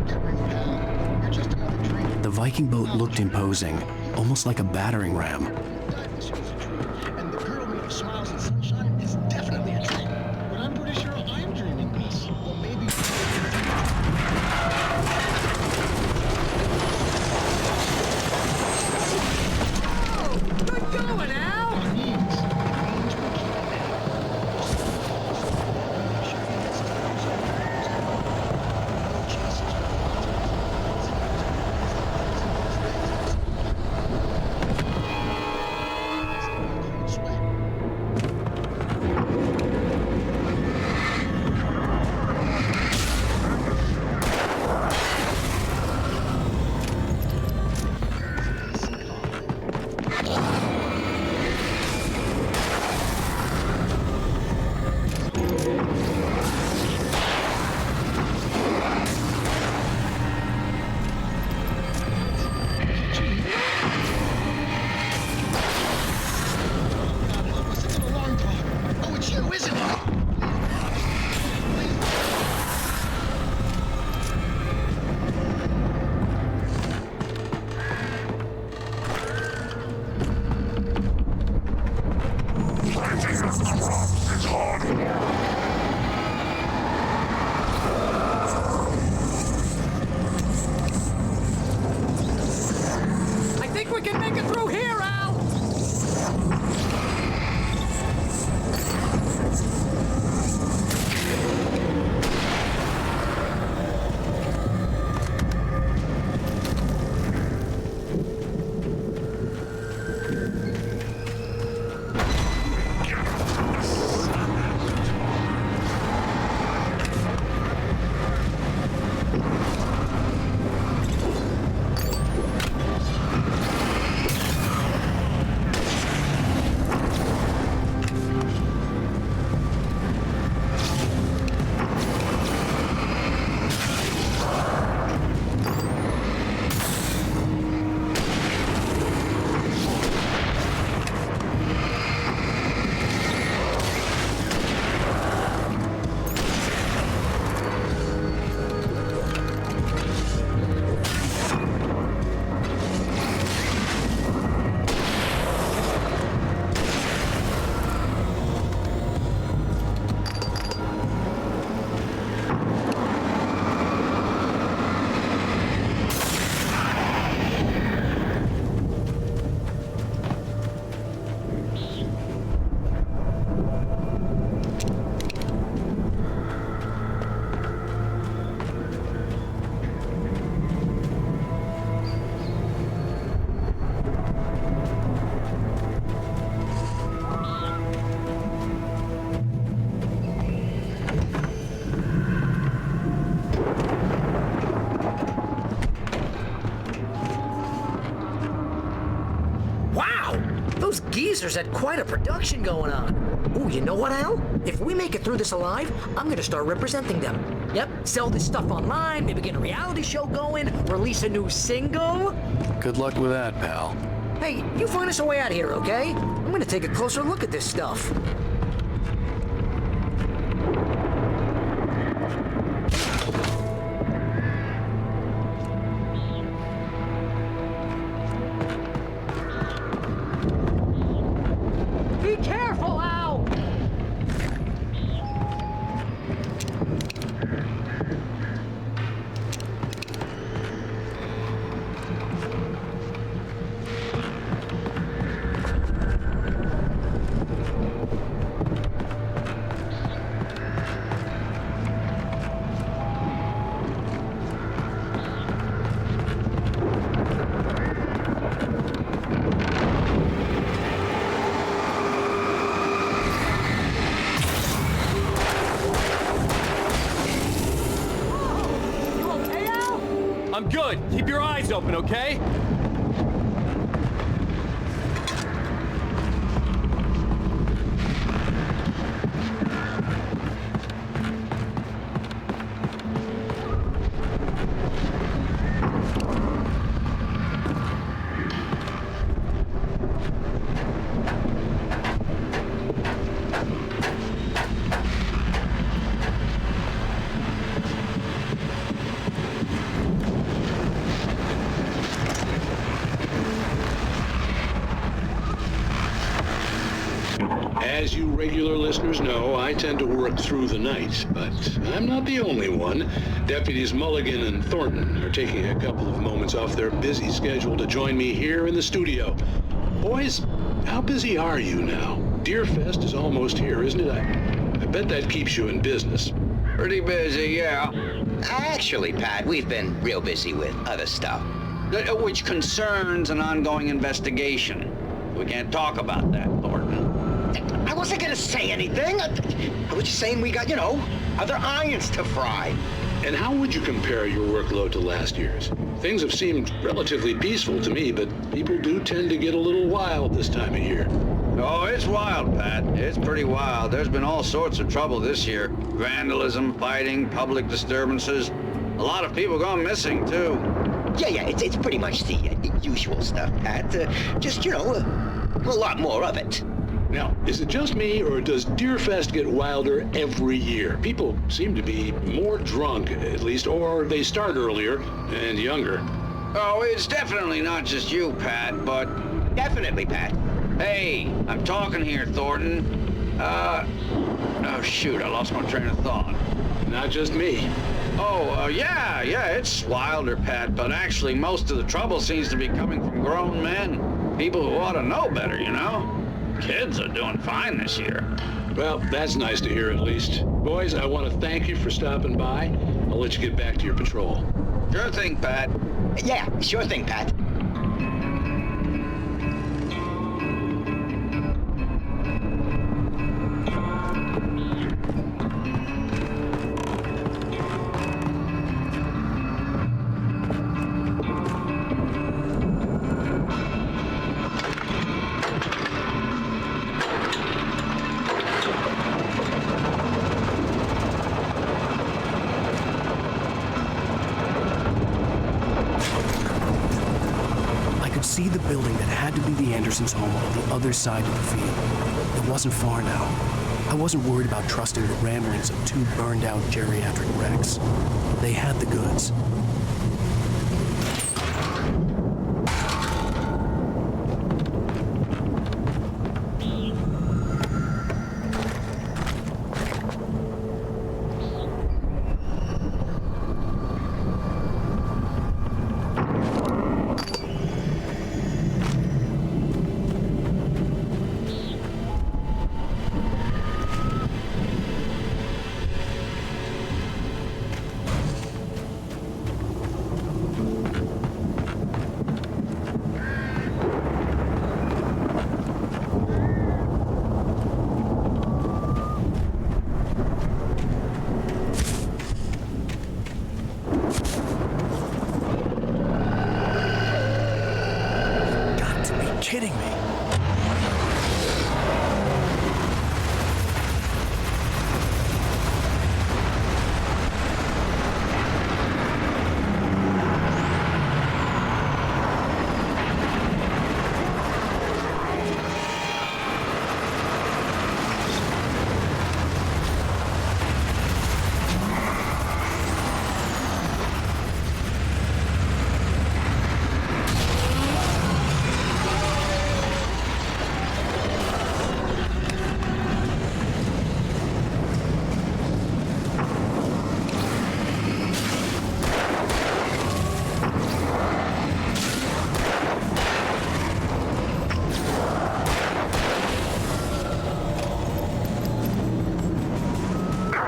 Get real, pal. You're just another dream.
The Viking boat looked imposing, almost like a battering ram.
And the girl made of smiles and sunshine is definitely a dream. But I'm pretty sure I'm dreaming this. Well, maybe...
Good going, Al! officers had quite a production going on. Ooh, you know what, Al? If we make it through this alive, I'm gonna start representing them. Yep, sell this stuff online, maybe get a reality show going, release a new single.
Good luck with that, pal.
Hey, you find us a way out of here, okay? I'm gonna take a closer look at this stuff.
Be careful, Al!
I'm good. Keep your eyes open, okay?
As you regular listeners know, I tend to work through the night, but I'm not the only one. Deputies Mulligan and Thornton are taking a couple of moments off their busy schedule to join me here in the studio. Boys, how busy are you now? Deerfest is almost here, isn't it? I bet that keeps you in business.
Pretty busy, yeah. Actually, Pat, we've been real busy with other stuff, which concerns an ongoing investigation. We can't talk about that, Thornton. I wasn't gonna say anything. I was just saying we got, other irons to fry.
And how would you compare your workload to last year's? Things have seemed relatively peaceful to me, but people do tend to get a little wild this time of year.
Oh, it's wild, Pat. It's pretty wild. There's been all sorts of trouble this year. Vandalism, fighting, public disturbances. A lot of people gone missing, too. Yeah, it's pretty much the usual stuff, Pat. Just, a lot more of it.
Now, is it just me, or does Deerfest get wilder every year? People seem to be more drunk, at least, or they start earlier and younger.
Oh, it's definitely not just you, Pat, but... Definitely, Pat. Hey, I'm talking here, Thornton. Oh, shoot, I lost my train of thought.
Not just me.
Oh, yeah, it's wilder, Pat, but actually most of the trouble seems to be coming from grown men. People who ought to know better, Kids are doing fine this year.
Well, that's nice to hear at least. Boys, I want to thank you for stopping by. I'll let you get back to your patrol.
Sure thing, Pat.
Yeah, sure thing, Pat.
See the building that had to be the Andersons' home on the other side of the field. It wasn't far now. I wasn't worried about trusting the ramblings of two burned-out geriatric wrecks. They had the goods.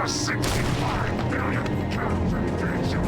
a 65 billion compensation.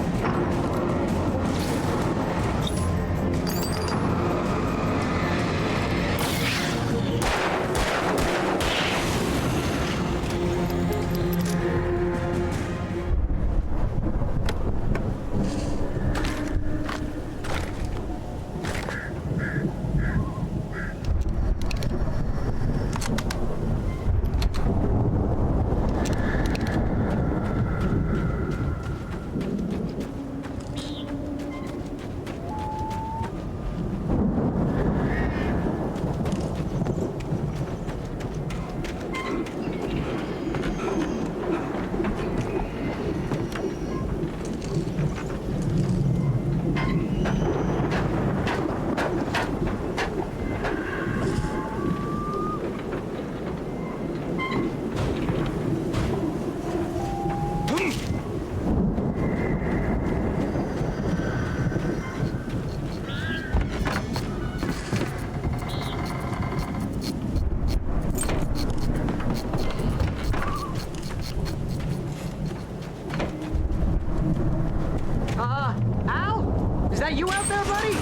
Al? Is that you out there, buddy?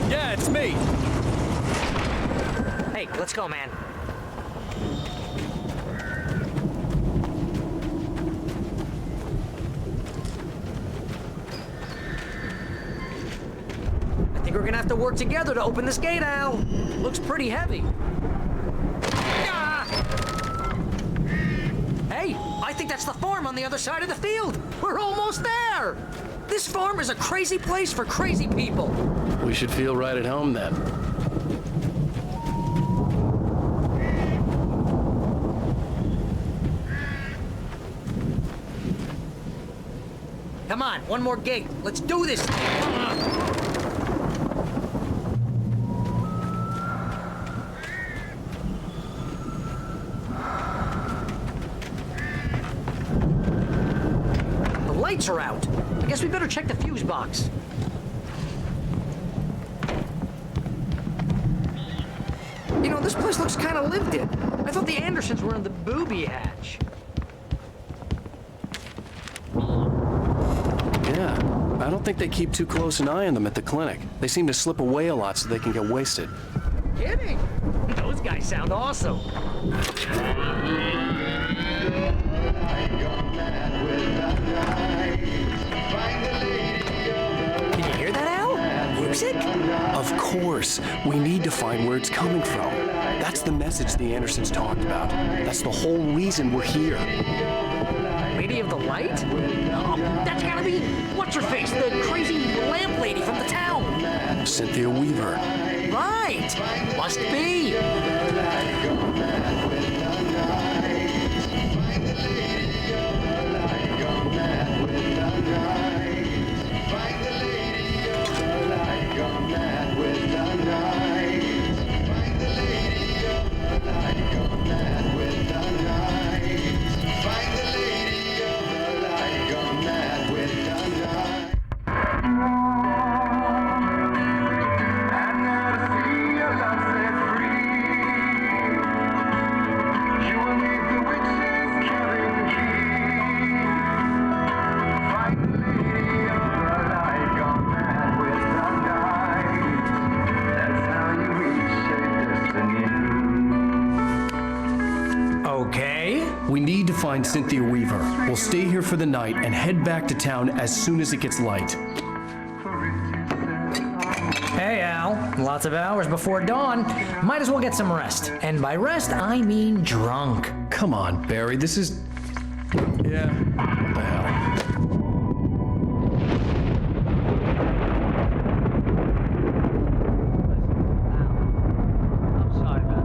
Yeah, it's me.
Hey, let's go, man. I think we're gonna have to work together to open this gate, Al. Looks pretty heavy. Ah! Hey, I think that's the farm on the other side of the field. We're almost there. This farm is a crazy place for crazy people.
We should feel right at home then.
Come on, one more gate. Let's do this. The lights are out. I guess we better check the fuse box. You know, this place looks kind of lived in. I thought the Andersons were in the booby hatch.
Yeah, I don't think they keep too close an eye on them at the clinic. They seem to slip away a lot so they can get wasted.
Kidding? Those guys sound awesome. Can you hear that, Al? Music?
Of course. We need to find where it's coming from. That's the message the Andersons talked about. That's the whole reason we're here.
Lady of the Light? Oh, that's gotta be what's-her-face, the crazy lamp lady from the town.
Cynthia Weaver.
Right. Must be.
We need to find Cynthia Weaver. We'll stay here for the night and head back to town as soon as it gets light.
Hey, Al. Lots of hours before dawn. Might as well get some rest. And by rest, I mean drunk.
Come on, Barry. This is... Yeah. What the hell?
I'm sorry about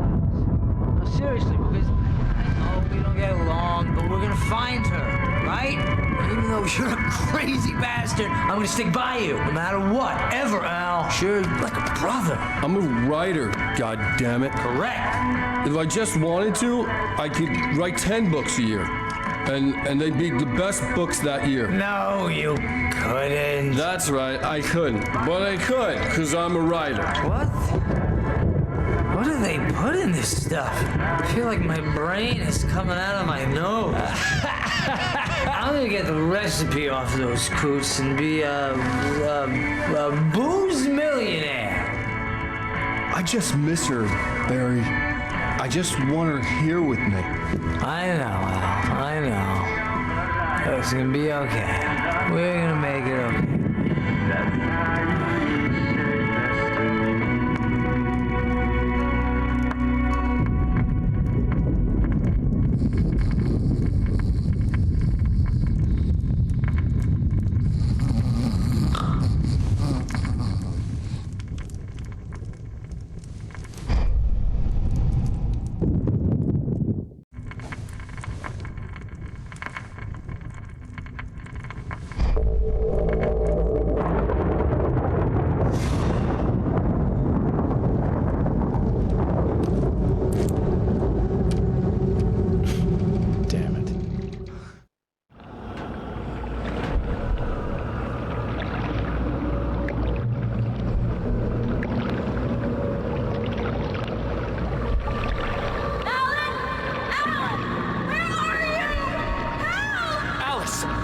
this. No, seriously, because I know we don't get along, but we're gonna find her, right? Even though you're a crazy bastard, I'm gonna stick by you, no matter what, ever, Al. Sure, like a brother.
I'm a writer, goddammit.
Correct.
If I just wanted to, I could write 10 books a year. And they'd be the best books that year.
No, you couldn't.
That's right, I couldn't. But I could, because I'm a writer.
What?
What do they put in this stuff? I feel like my brain is coming out of my nose. I'm gonna get the recipe off those coots and be a booze millionaire.
I just miss her, Barry. I just want her here with me.
I know, Al. I know. It's gonna be okay. We're gonna make it okay.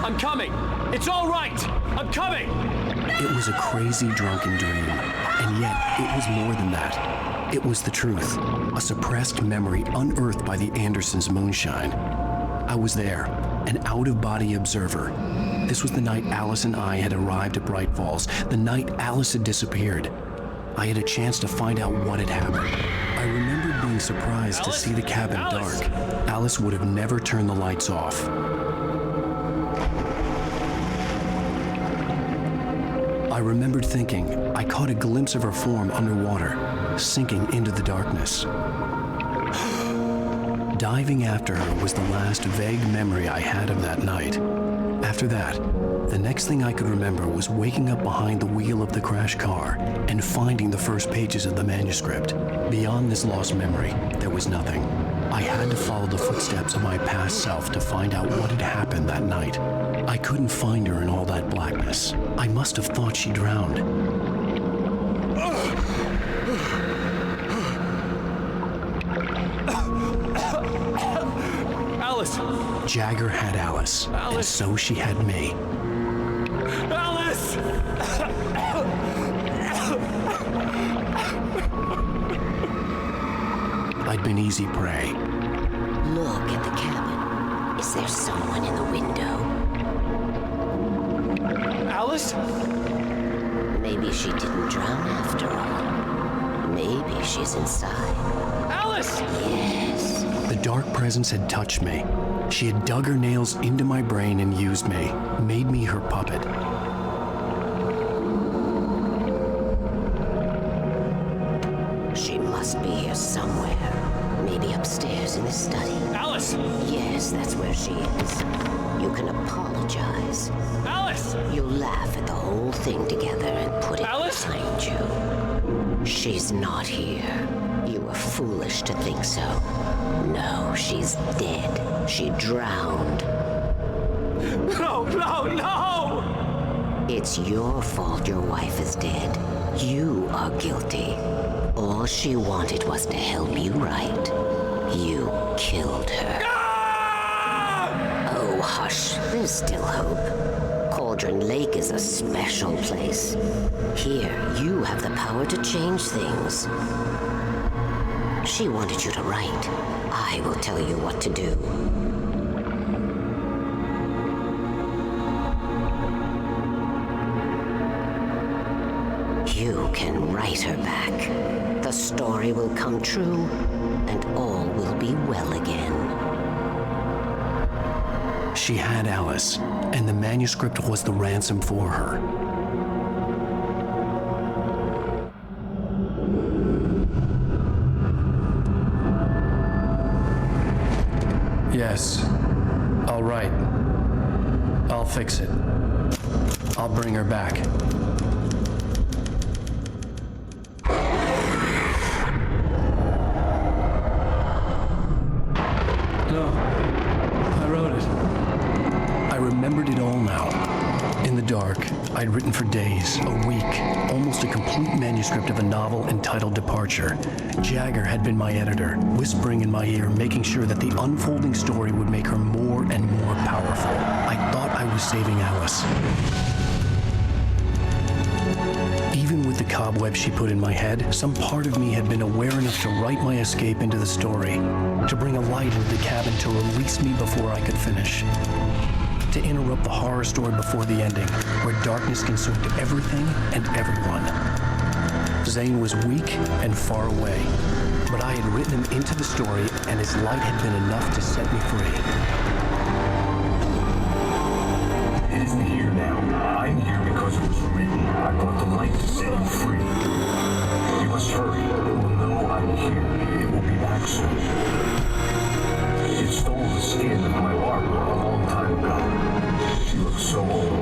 I'm coming! It's all right! I'm coming!
It was a crazy, drunken dream, and yet it was more than that. It was the truth, a suppressed memory unearthed by the Andersons' moonshine. I was there, an out-of-body observer. This was the night Alice and I had arrived at Bright Falls, the night Alice had disappeared. I had a chance to find out what had happened. I remembered being surprised to see the cabin dark. Alice would have never turned the lights off. I remembered thinking I caught a glimpse of her form underwater, sinking into the darkness. Diving after her was the last vague memory I had of that night. After that, the next thing I could remember was waking up behind the wheel of the crashed car and finding the first pages of the manuscript. Beyond this lost memory, there was nothing. I had to follow the footsteps of my past self to find out what had happened that night. I couldn't find her in all that blackness. I must have thought she drowned.
Alice!
Jagger had Alice, and so she had me.
Alice!
I'd been easy prey.
Look at the cabin. Is there someone in the window?
Alice?
Maybe she didn't drown after all. Maybe she's inside.
Alice!
Yes.
The dark presence had touched me. She had dug her nails into my brain and used me, made me her puppet.
She must be here somewhere. Maybe upstairs in the study.
Alice!
Yes, that's where she is. You can apologize.
Alice!
You'll laugh at the whole thing together and put it behind you. She's not here. You were foolish to think so. No, she's dead. She drowned.
No, no, no!
It's your fault your wife is dead. You are guilty. All she wanted was to help you right. You killed her. Oh, hush. There's still hope. Cauldron Lake is a special place. Here, you have the power to change things. She wanted you to write. I will tell you what to do. You can write her back. The story will come true, and all will be well again.
She had Alice, and the manuscript was the ransom for her.
Yes. I'll write. I'll fix it. I'll bring her back. No. I wrote it.
I remembered it all now. In the dark, I'd written for days, a week, almost a complete manuscript of a novel entitled Departure. Jagger had been my editor, whispering in my ear, making sure that the unfolding story would make her more and more powerful. I thought I was saving Alice. Even with the cobweb she put in my head, some part of me had been aware enough to write my escape into the story, to bring a light into the cabin to release me before I could finish. To interrupt the horror story before the ending, where darkness consumed everything and everyone. Zane was weak and far away, but I had written him into the story, and his light had been enough to set me free.
It isn't here now. I'm here because it was written. I brought the light to set you free. You must hurry. It will know I'm here. It will be back soon. It stole the skin of my armor a long time ago. She looks so old.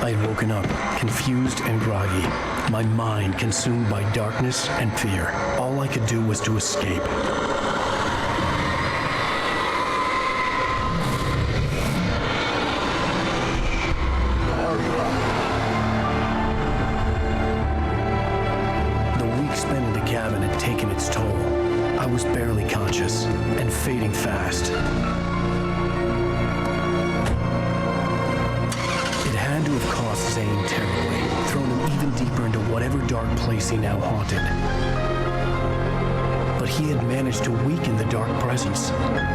I had woken up, confused and groggy, my mind consumed by darkness and fear. All I could do was to escape. The week spent in the cabin had taken its toll. I was barely conscious and fading fast. Had to have cost Zane terribly, thrown him even deeper into whatever dark place he now haunted. But he had managed to weaken the dark presence,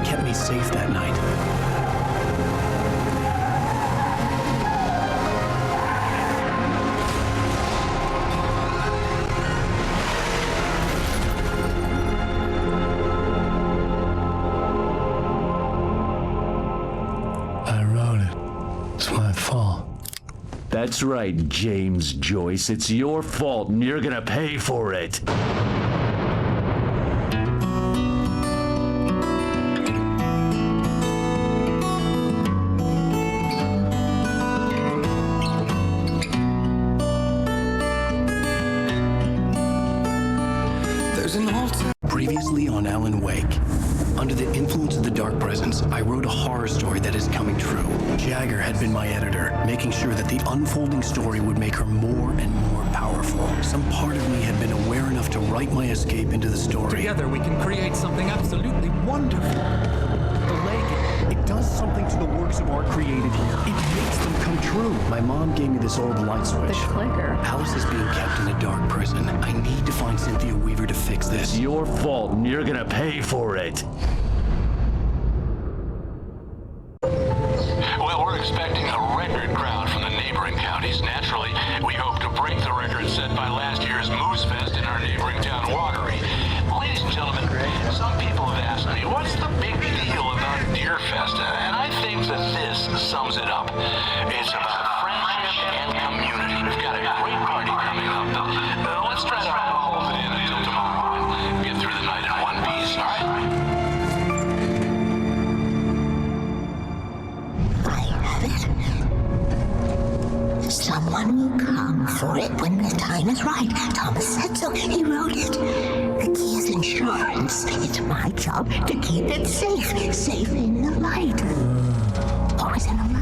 kept me safe that night.
I wrote it. It's my fault.
That's right, James Joyce. It's your fault, and you're gonna pay for it.
Previously on Alan Wake. Under the influence of the dark presence, I wrote a horror story that is coming true. Jagger had been my editor, making sure that the unfolding story would make her more and more powerful. Some part of me had been aware enough to write my escape into the story.
Together we can create something absolutely wonderful.
The lake, it does something to the works of art created here. It makes them come true. My mom gave me this old light switch.
The clicker.
Alice is being kept in a dark prison. I need to find Cynthia Weaver to fix this.
It's your fault, and you're gonna pay for it.
Well, we're expecting a record crowd from the neighboring counties. Naturally, we hope to break the record set by last year's Moose Fest in our neighboring town, Watery. Ladies and gentlemen, some people have asked me, what's the big deal about Deer Fest? And I think that this sums it up. It's about friendship and community. We've got a great party coming up, though. Let's try to hold it in until tomorrow and get through the night in one piece, all right?
Someone will come for it when the time is right. Thomas said so. He wrote it. The key is insurance. It's my job to keep it safe. Safe in the light. Always in the light.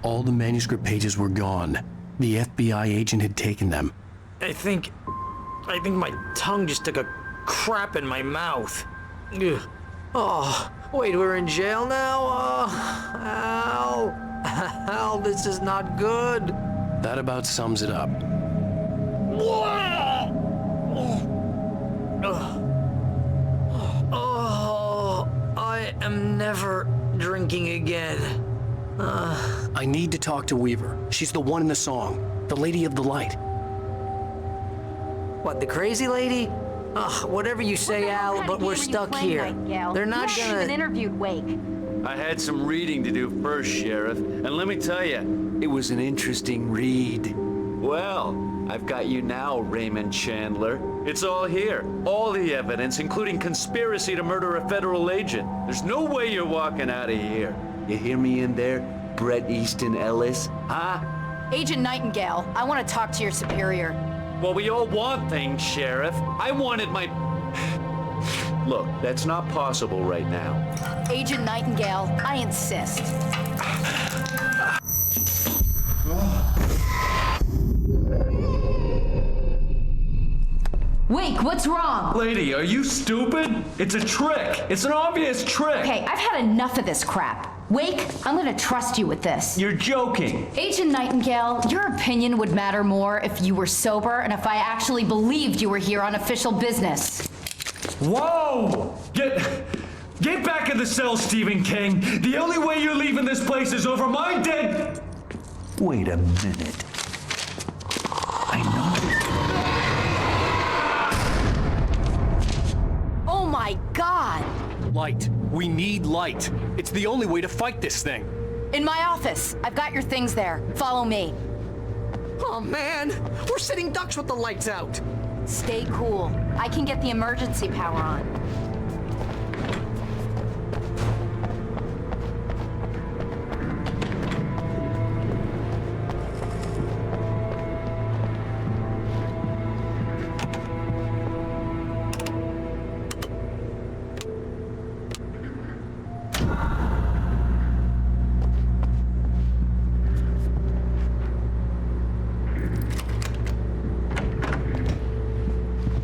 All the manuscript pages were gone. The FBI agent had taken them.
I think my tongue just took a crap in my mouth. Ugh. Oh, wait, we're in jail now? Al, this is not good.
That about sums it up.
Oh, I am never drinking again.
I need to talk to Weaver. She's the one in the song. The Lady of the Light.
What, the crazy lady? Ugh, whatever you say, Al, but we're stuck here. They're not gonna...
even interviewed Wake.
I had some reading to do first, Sheriff, and let me tell you, it was an interesting read. Well, I've got you now, Raymond Chandler. It's all here. All the evidence, including conspiracy to murder a federal agent. There's no way you're walking out of here. You hear me in there, Bret Easton Ellis? Huh?
Agent Nightingale, I want to talk to your superior.
Well, we all want things, Sheriff. I wanted my... Look, that's not possible right now.
Agent Nightingale, I insist.
Wake, what's wrong?
Lady, are you stupid? It's a trick. It's an obvious trick.
Okay, I've had enough of this crap. Wake, I'm gonna trust you with this.
You're joking.
Agent Nightingale, your opinion would matter more if you were sober and if I actually believed you were here on official business.
Whoa! Get back in the cell, Stephen King. The only way you're leaving this place is over my dead... Wait a minute. I know.
Oh my God!
Light. We need light. It's the only way to fight this thing.
In my office. I've got your things there. Follow me.
Oh man, we're sitting ducks with the lights out.
Stay cool. I can get the emergency power on.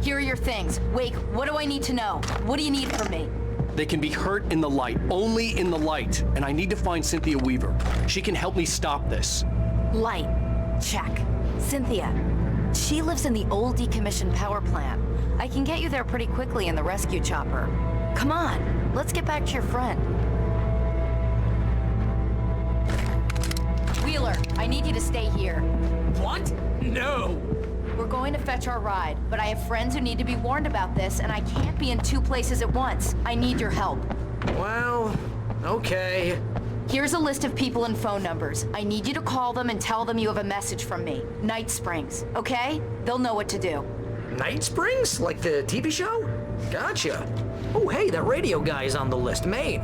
Here are your things. Wake, what do I need to know? What do you need from me?
They can be hurt in the light, only in the light. And I need to find Cynthia Weaver. She can help me stop this.
Light. Check. Cynthia. She lives in the old decommissioned power plant. I can get you there pretty quickly in the rescue chopper. Come on, let's get back to your friend. Wheeler, I need you to stay here.
What? No!
We're going to fetch our ride, but I have friends who need to be warned about this, and I can't be in two places at once. I need your help.
Well, okay.
Here's a list of people and phone numbers. I need you to call them and tell them you have a message from me. Night Springs, okay? They'll know what to do.
Night Springs? Like the TV show? Gotcha. Oh, hey, that radio guy is on the list, Maine.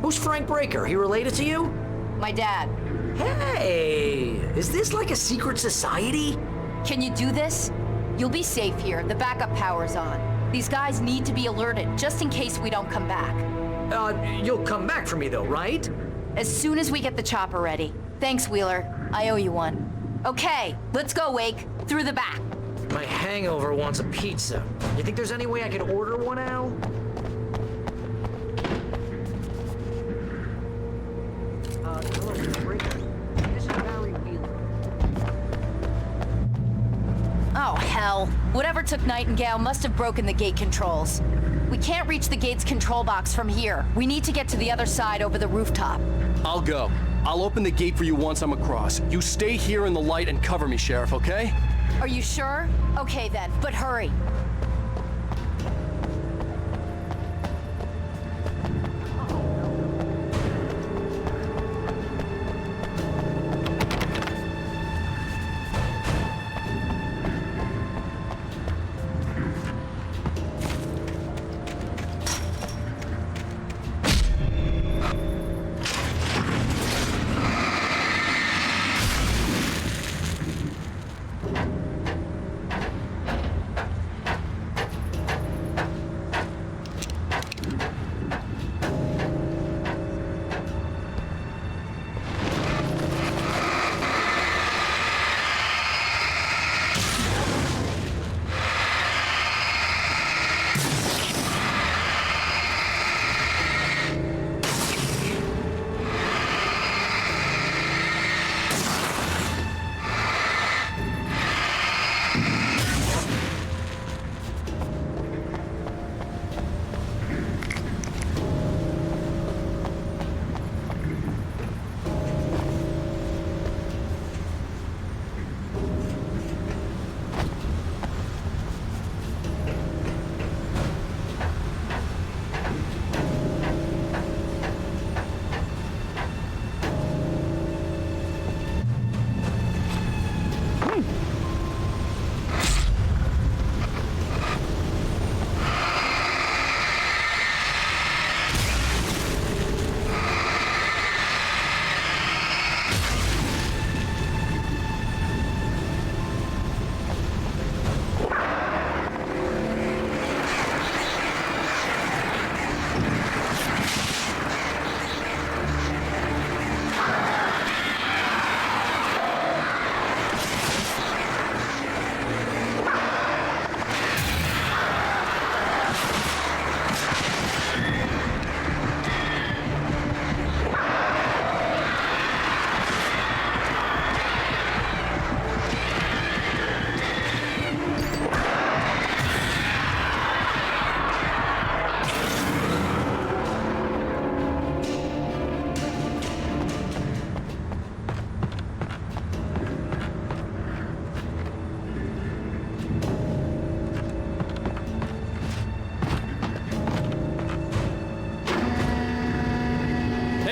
Who's Frank Breaker? He related to you?
My dad.
Hey, is this like a secret society?
Can you do this? You'll be safe here. The backup power's on. These guys need to be alerted, just in case we don't come back.
You'll come back for me though, right?
As soon as we get the chopper ready. Thanks, Wheeler. I owe you one. Okay, let's go, Wake. Through the back.
My hangover wants a pizza. You think there's any way I could order one, Al?
Oh, hell. Whatever took Nightingale must have broken the gate controls. We can't reach the gate's control box from here. We need to get to the other side over the rooftop.
I'll go. I'll open the gate for you once I'm across. You stay here in the light and cover me, Sheriff, okay?
Are you sure? Okay then, but hurry.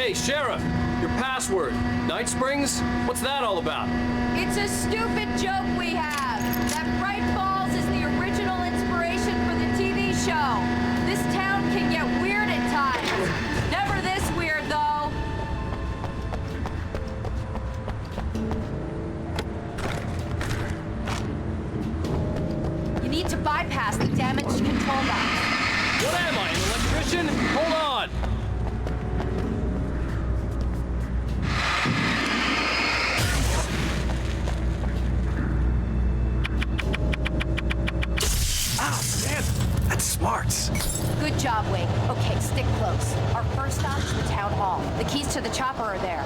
Hey, Sheriff, your password. Night Springs? What's that all about?
It's a stupid joke we have. That Bright Falls is the original inspiration for the TV show. This town can get weird at times. Never this weird, though. You need to bypass the damaged control box.
What am I, an electrician? Hold on!
Ah, damn! That's smarts.
Good job, Wade. Okay, stick close. Our first stop is the town hall. The keys to the chopper are there.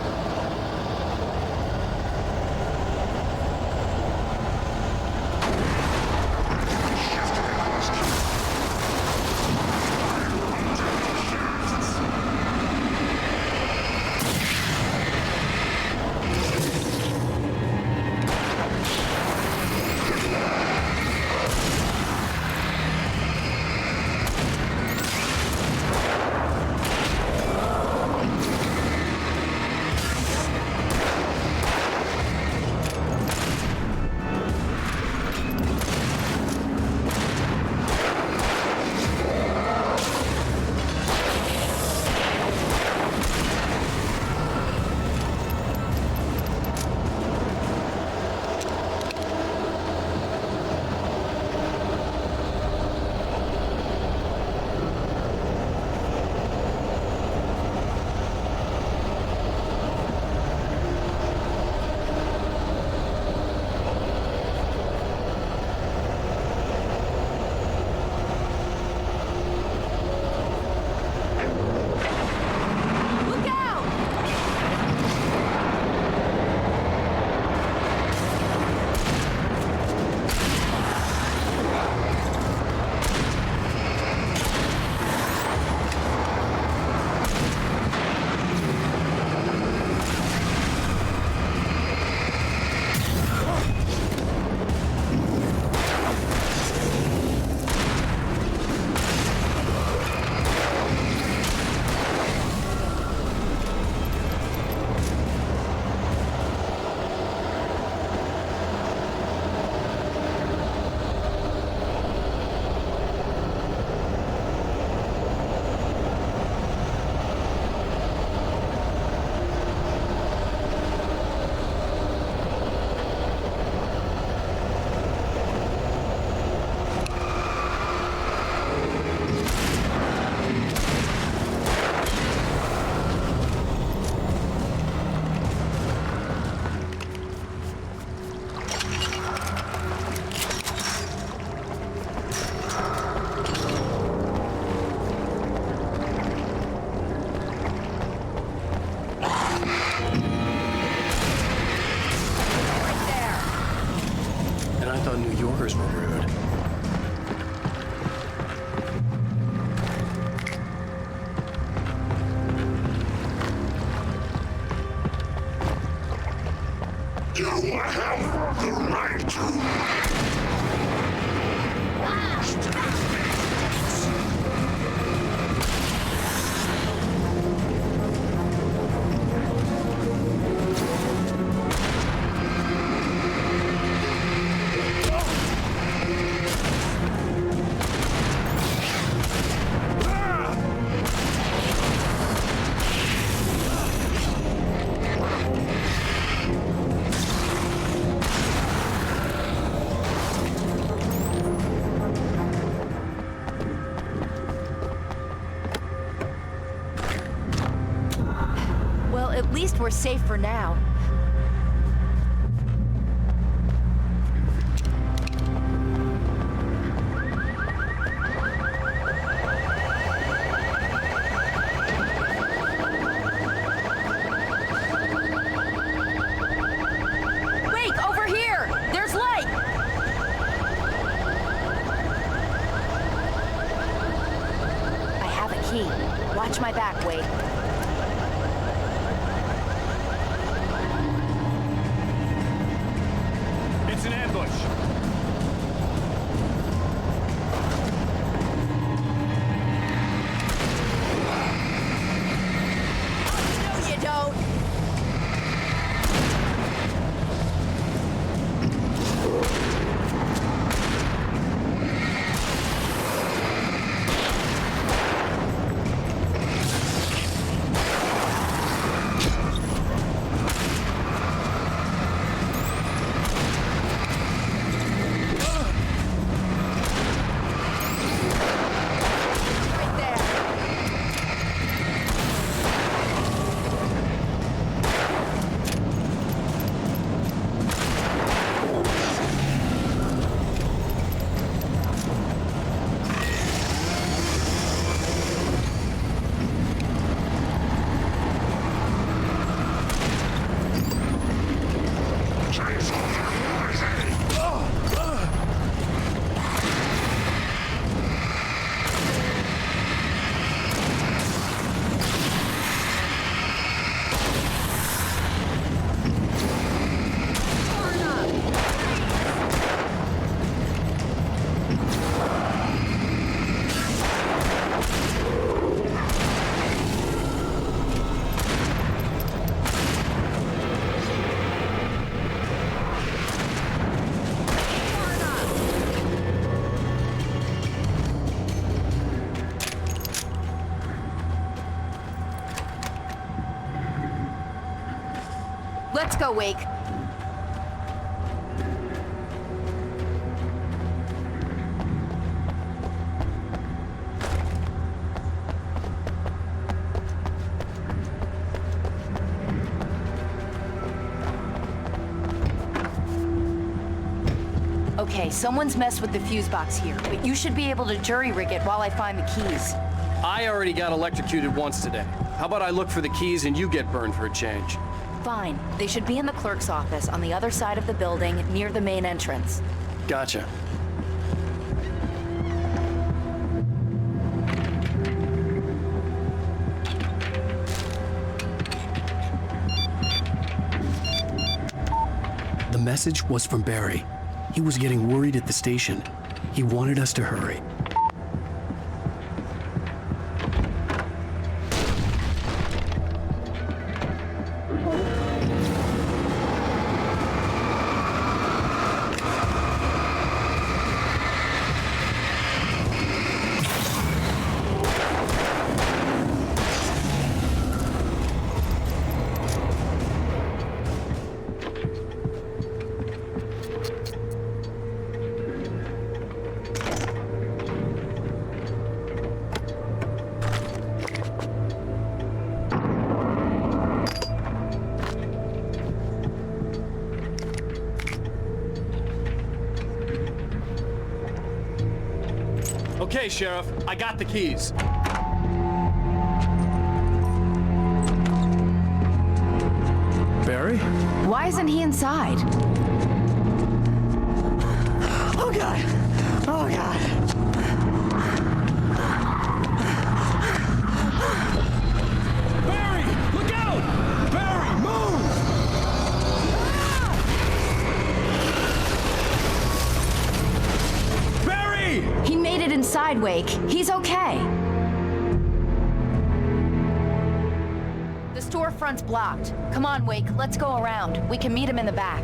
At least we're safe for now. Wait, over here! There's light! I have a key. Watch my back, Wade.
It's an ambush.
Let's go, Wake. Okay, someone's messed with the fuse box here, but you should be able to jury-rig it while I find the keys.
I already got electrocuted once today. How about I look for the keys and you get burned for a change?
Fine. They should be in the clerk's office on the other side of the building, near the main entrance.
Gotcha.
The message was from Barry. He was getting worried at the station. He wanted us to hurry.
Okay, Sheriff, I got the keys.
Barry?
Why isn't he inside?
Oh, God. Oh, God.
Barry, look out! Barry, move! Barry!
He made it inside, Wake. He's okay. The storefront's blocked. Come on, Wake, let's go around. We can meet him in the back.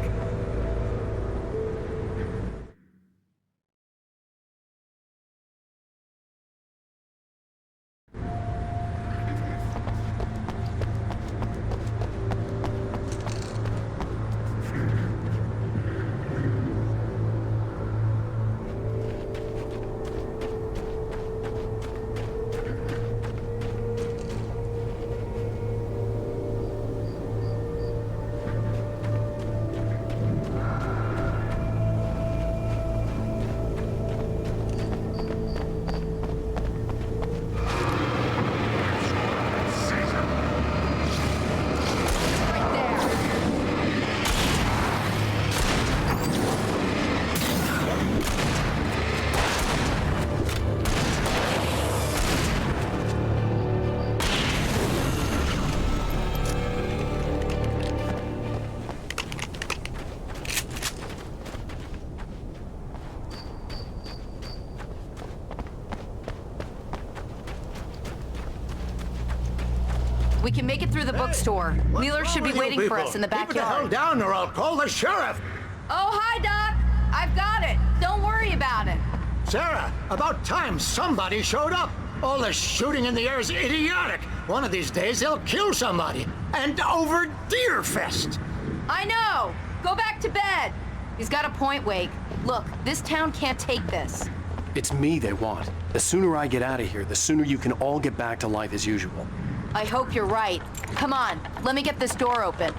We can make it through the bookstore. Wheeler should be waiting for us in the
Keep it the hell
backyard.
down or I'll call the sheriff.
Oh, hi, Doc. I've got it. Don't worry about it.
Sarah, about time somebody showed up. All the shooting in the air is idiotic. One of these days they'll kill somebody. And over Deerfest.
I know. Go back to bed.
He's got a point, Wake. Look, this town can't take this.
It's me they want. The sooner I get out of here, the sooner you can all get back to life as usual.
I hope you're right. Come on, let me get this door open.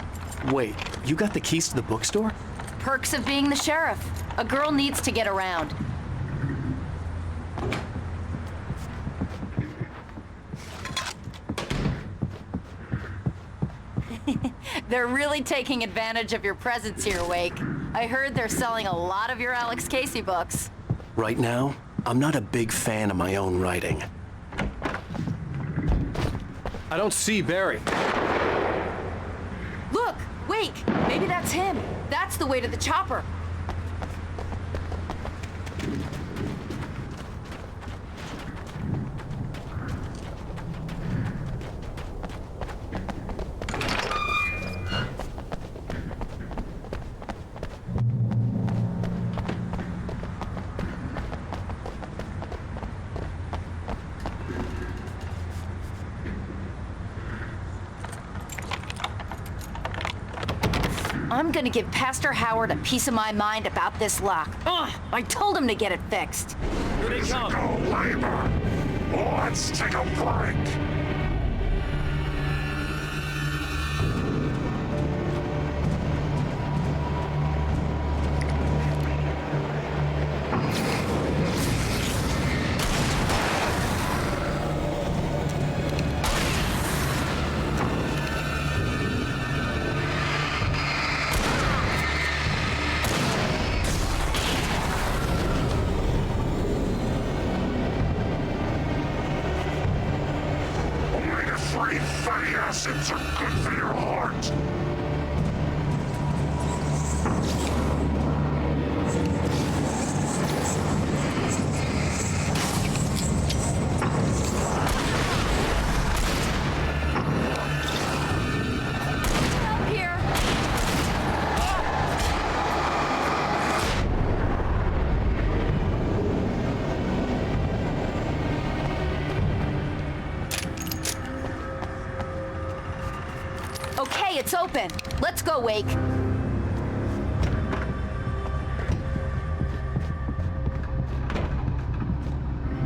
Wait, you got the keys to the bookstore?
Perks of being the sheriff. A girl needs to get around. They're really taking advantage of your presence here, Wake. I heard they're selling a lot of your Alex Casey books.
Right now, I'm not a big fan of my own writing.
I don't see Barry.
Look, Wake, maybe that's him. That's the way to the chopper. I'm gonna give Pastor Howard a piece of my mind about this lock. Ugh, I told him to get it fixed.
Here they come.
Labor. Let's take a break. Omega-3 fatty acids are good for your heart.
Help here.
Okay, it's open. Let's go, Wake.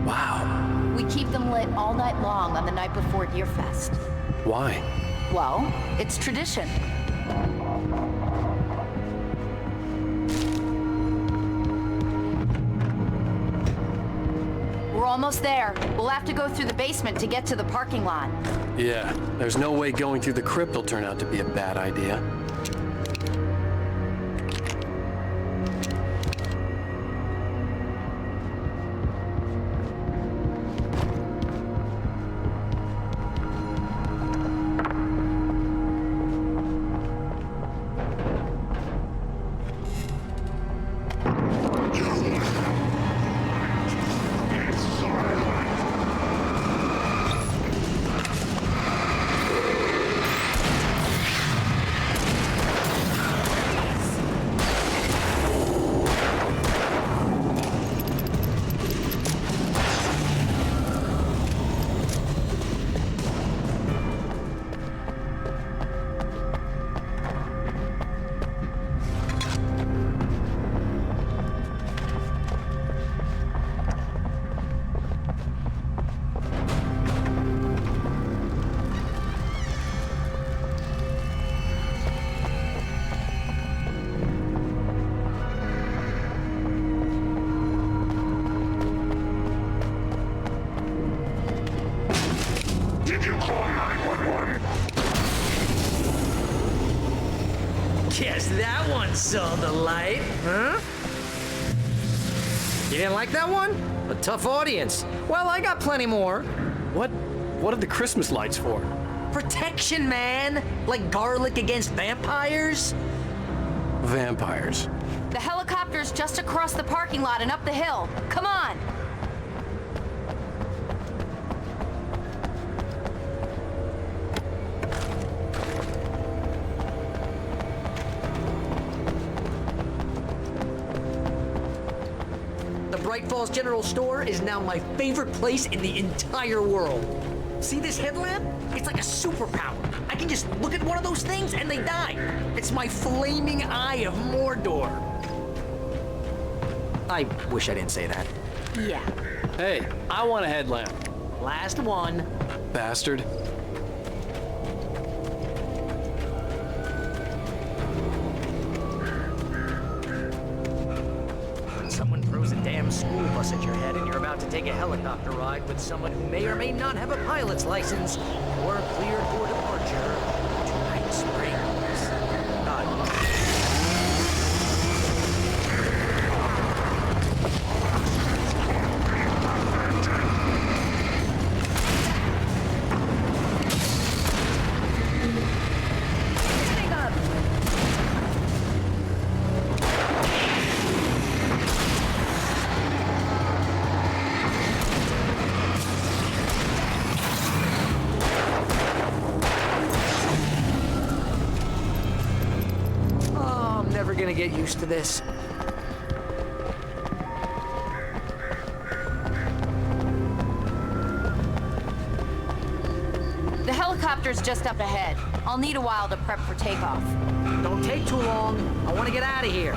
Wow.
We keep them lit all night long on the night before Deerfest.
Why?
Well, it's tradition. We're almost there. We'll have to go through the basement to get to the parking lot.
Yeah, there's no way going through the crypt will turn out to be a bad idea.
Did you call 911?
Guess that one saw the light, huh? You didn't like that one? A tough audience. Well, I got plenty more.
What are the Christmas lights for?
Protection, man! Like garlic against vampires?
Vampires.
The helicopter's just across the parking lot and up the hill. Come on!
The Bright Falls General Store is now my favorite place in the entire world. See this headlamp? It's like a superpower. I can just look at one of those things and they die. It's my flaming eye of Mordor. I wish I didn't say that.
Yeah.
Hey, I want a headlamp.
Last one.
Bastard.
When someone throws a damn school bus at your head and you're about to take a helicopter ride with someone who may or may not have a pilot's license, or cleared for departure to Night Springs. Never gonna get used to this.
The helicopter's just up ahead.
I'll need a while to prep for takeoff.
Don't take too long. I want to get out of here.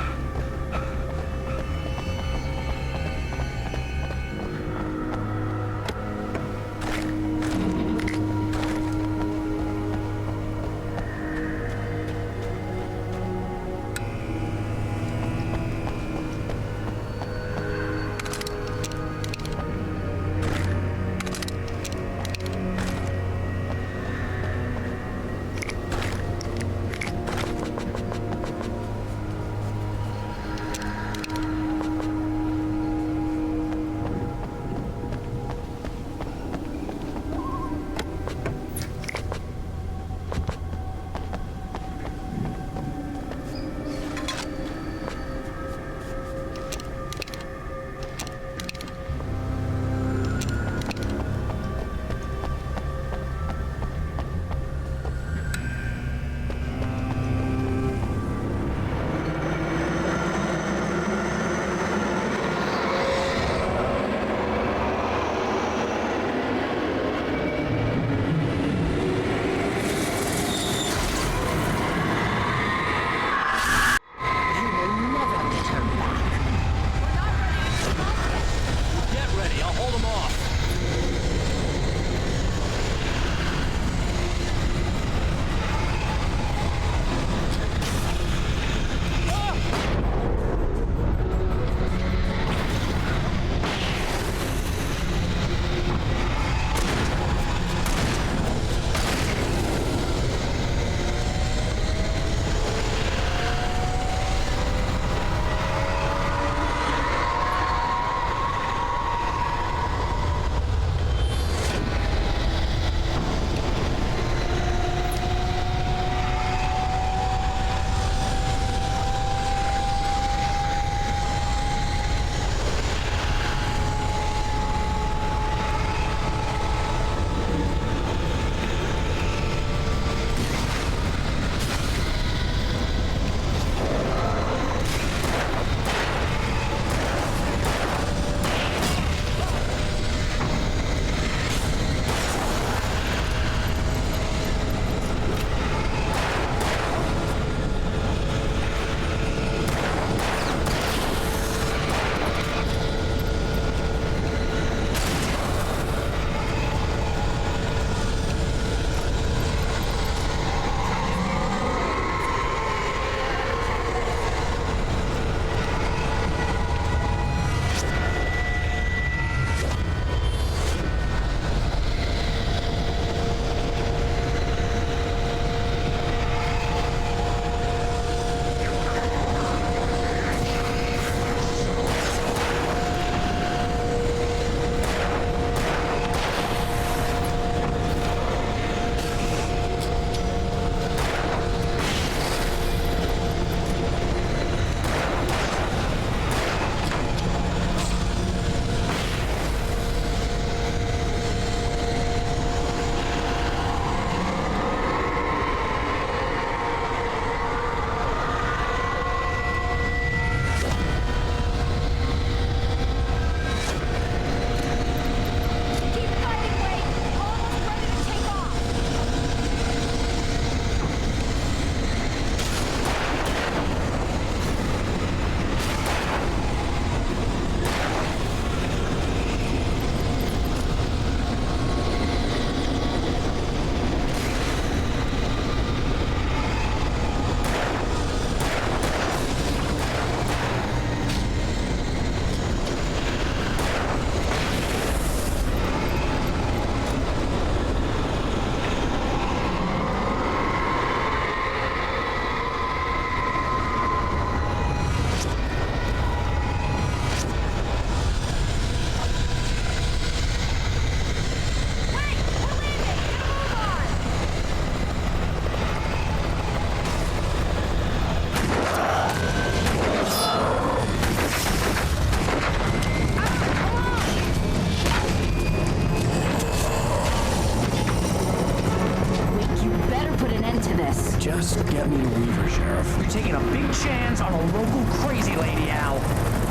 Just get me a Weaver, Sheriff.
You're taking a big chance on a local crazy lady, Al.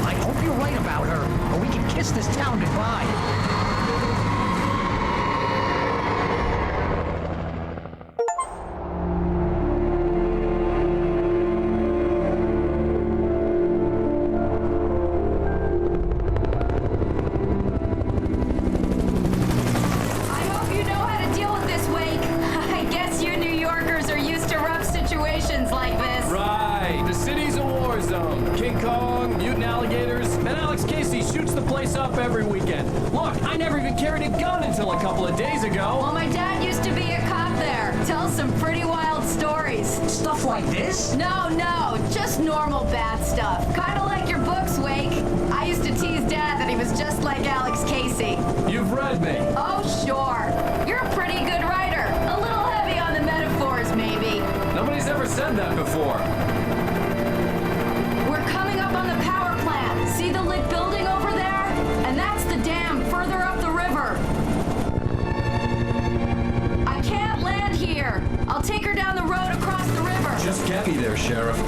I hope you're right about her, or we can kiss this town goodbye.
up every weekend. Look, I never even carried a gun until a couple of days ago.
Well, my dad used to be a cop there. Tells some pretty wild stories.
Stuff like this?
No, just normal bad stuff. Kind of like your books, Wake. I used to tease Dad that he was just like Alex Casey.
You've read me.
Oh, sure. You're a pretty good writer. A little heavy on the metaphors, maybe.
Nobody's ever said that before.
We're coming up on the power plant. See the lit building over there? And that's the dam further up the river. I can't land here. I'll take her down the road across the river.
Just get me there, Sheriff.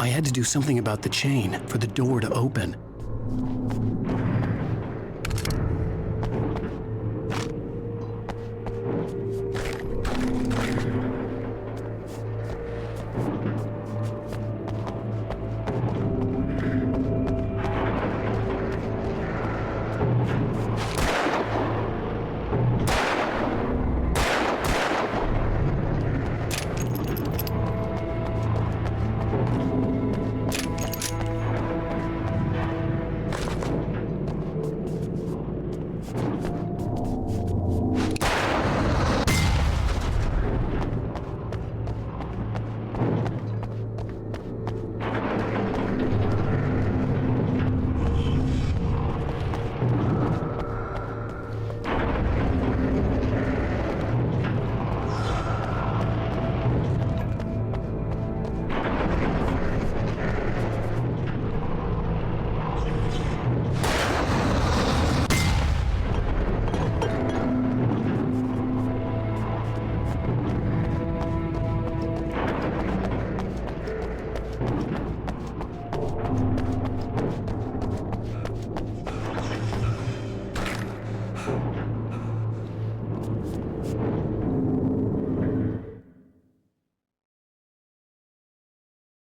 I had to do something about the chain for the door to open.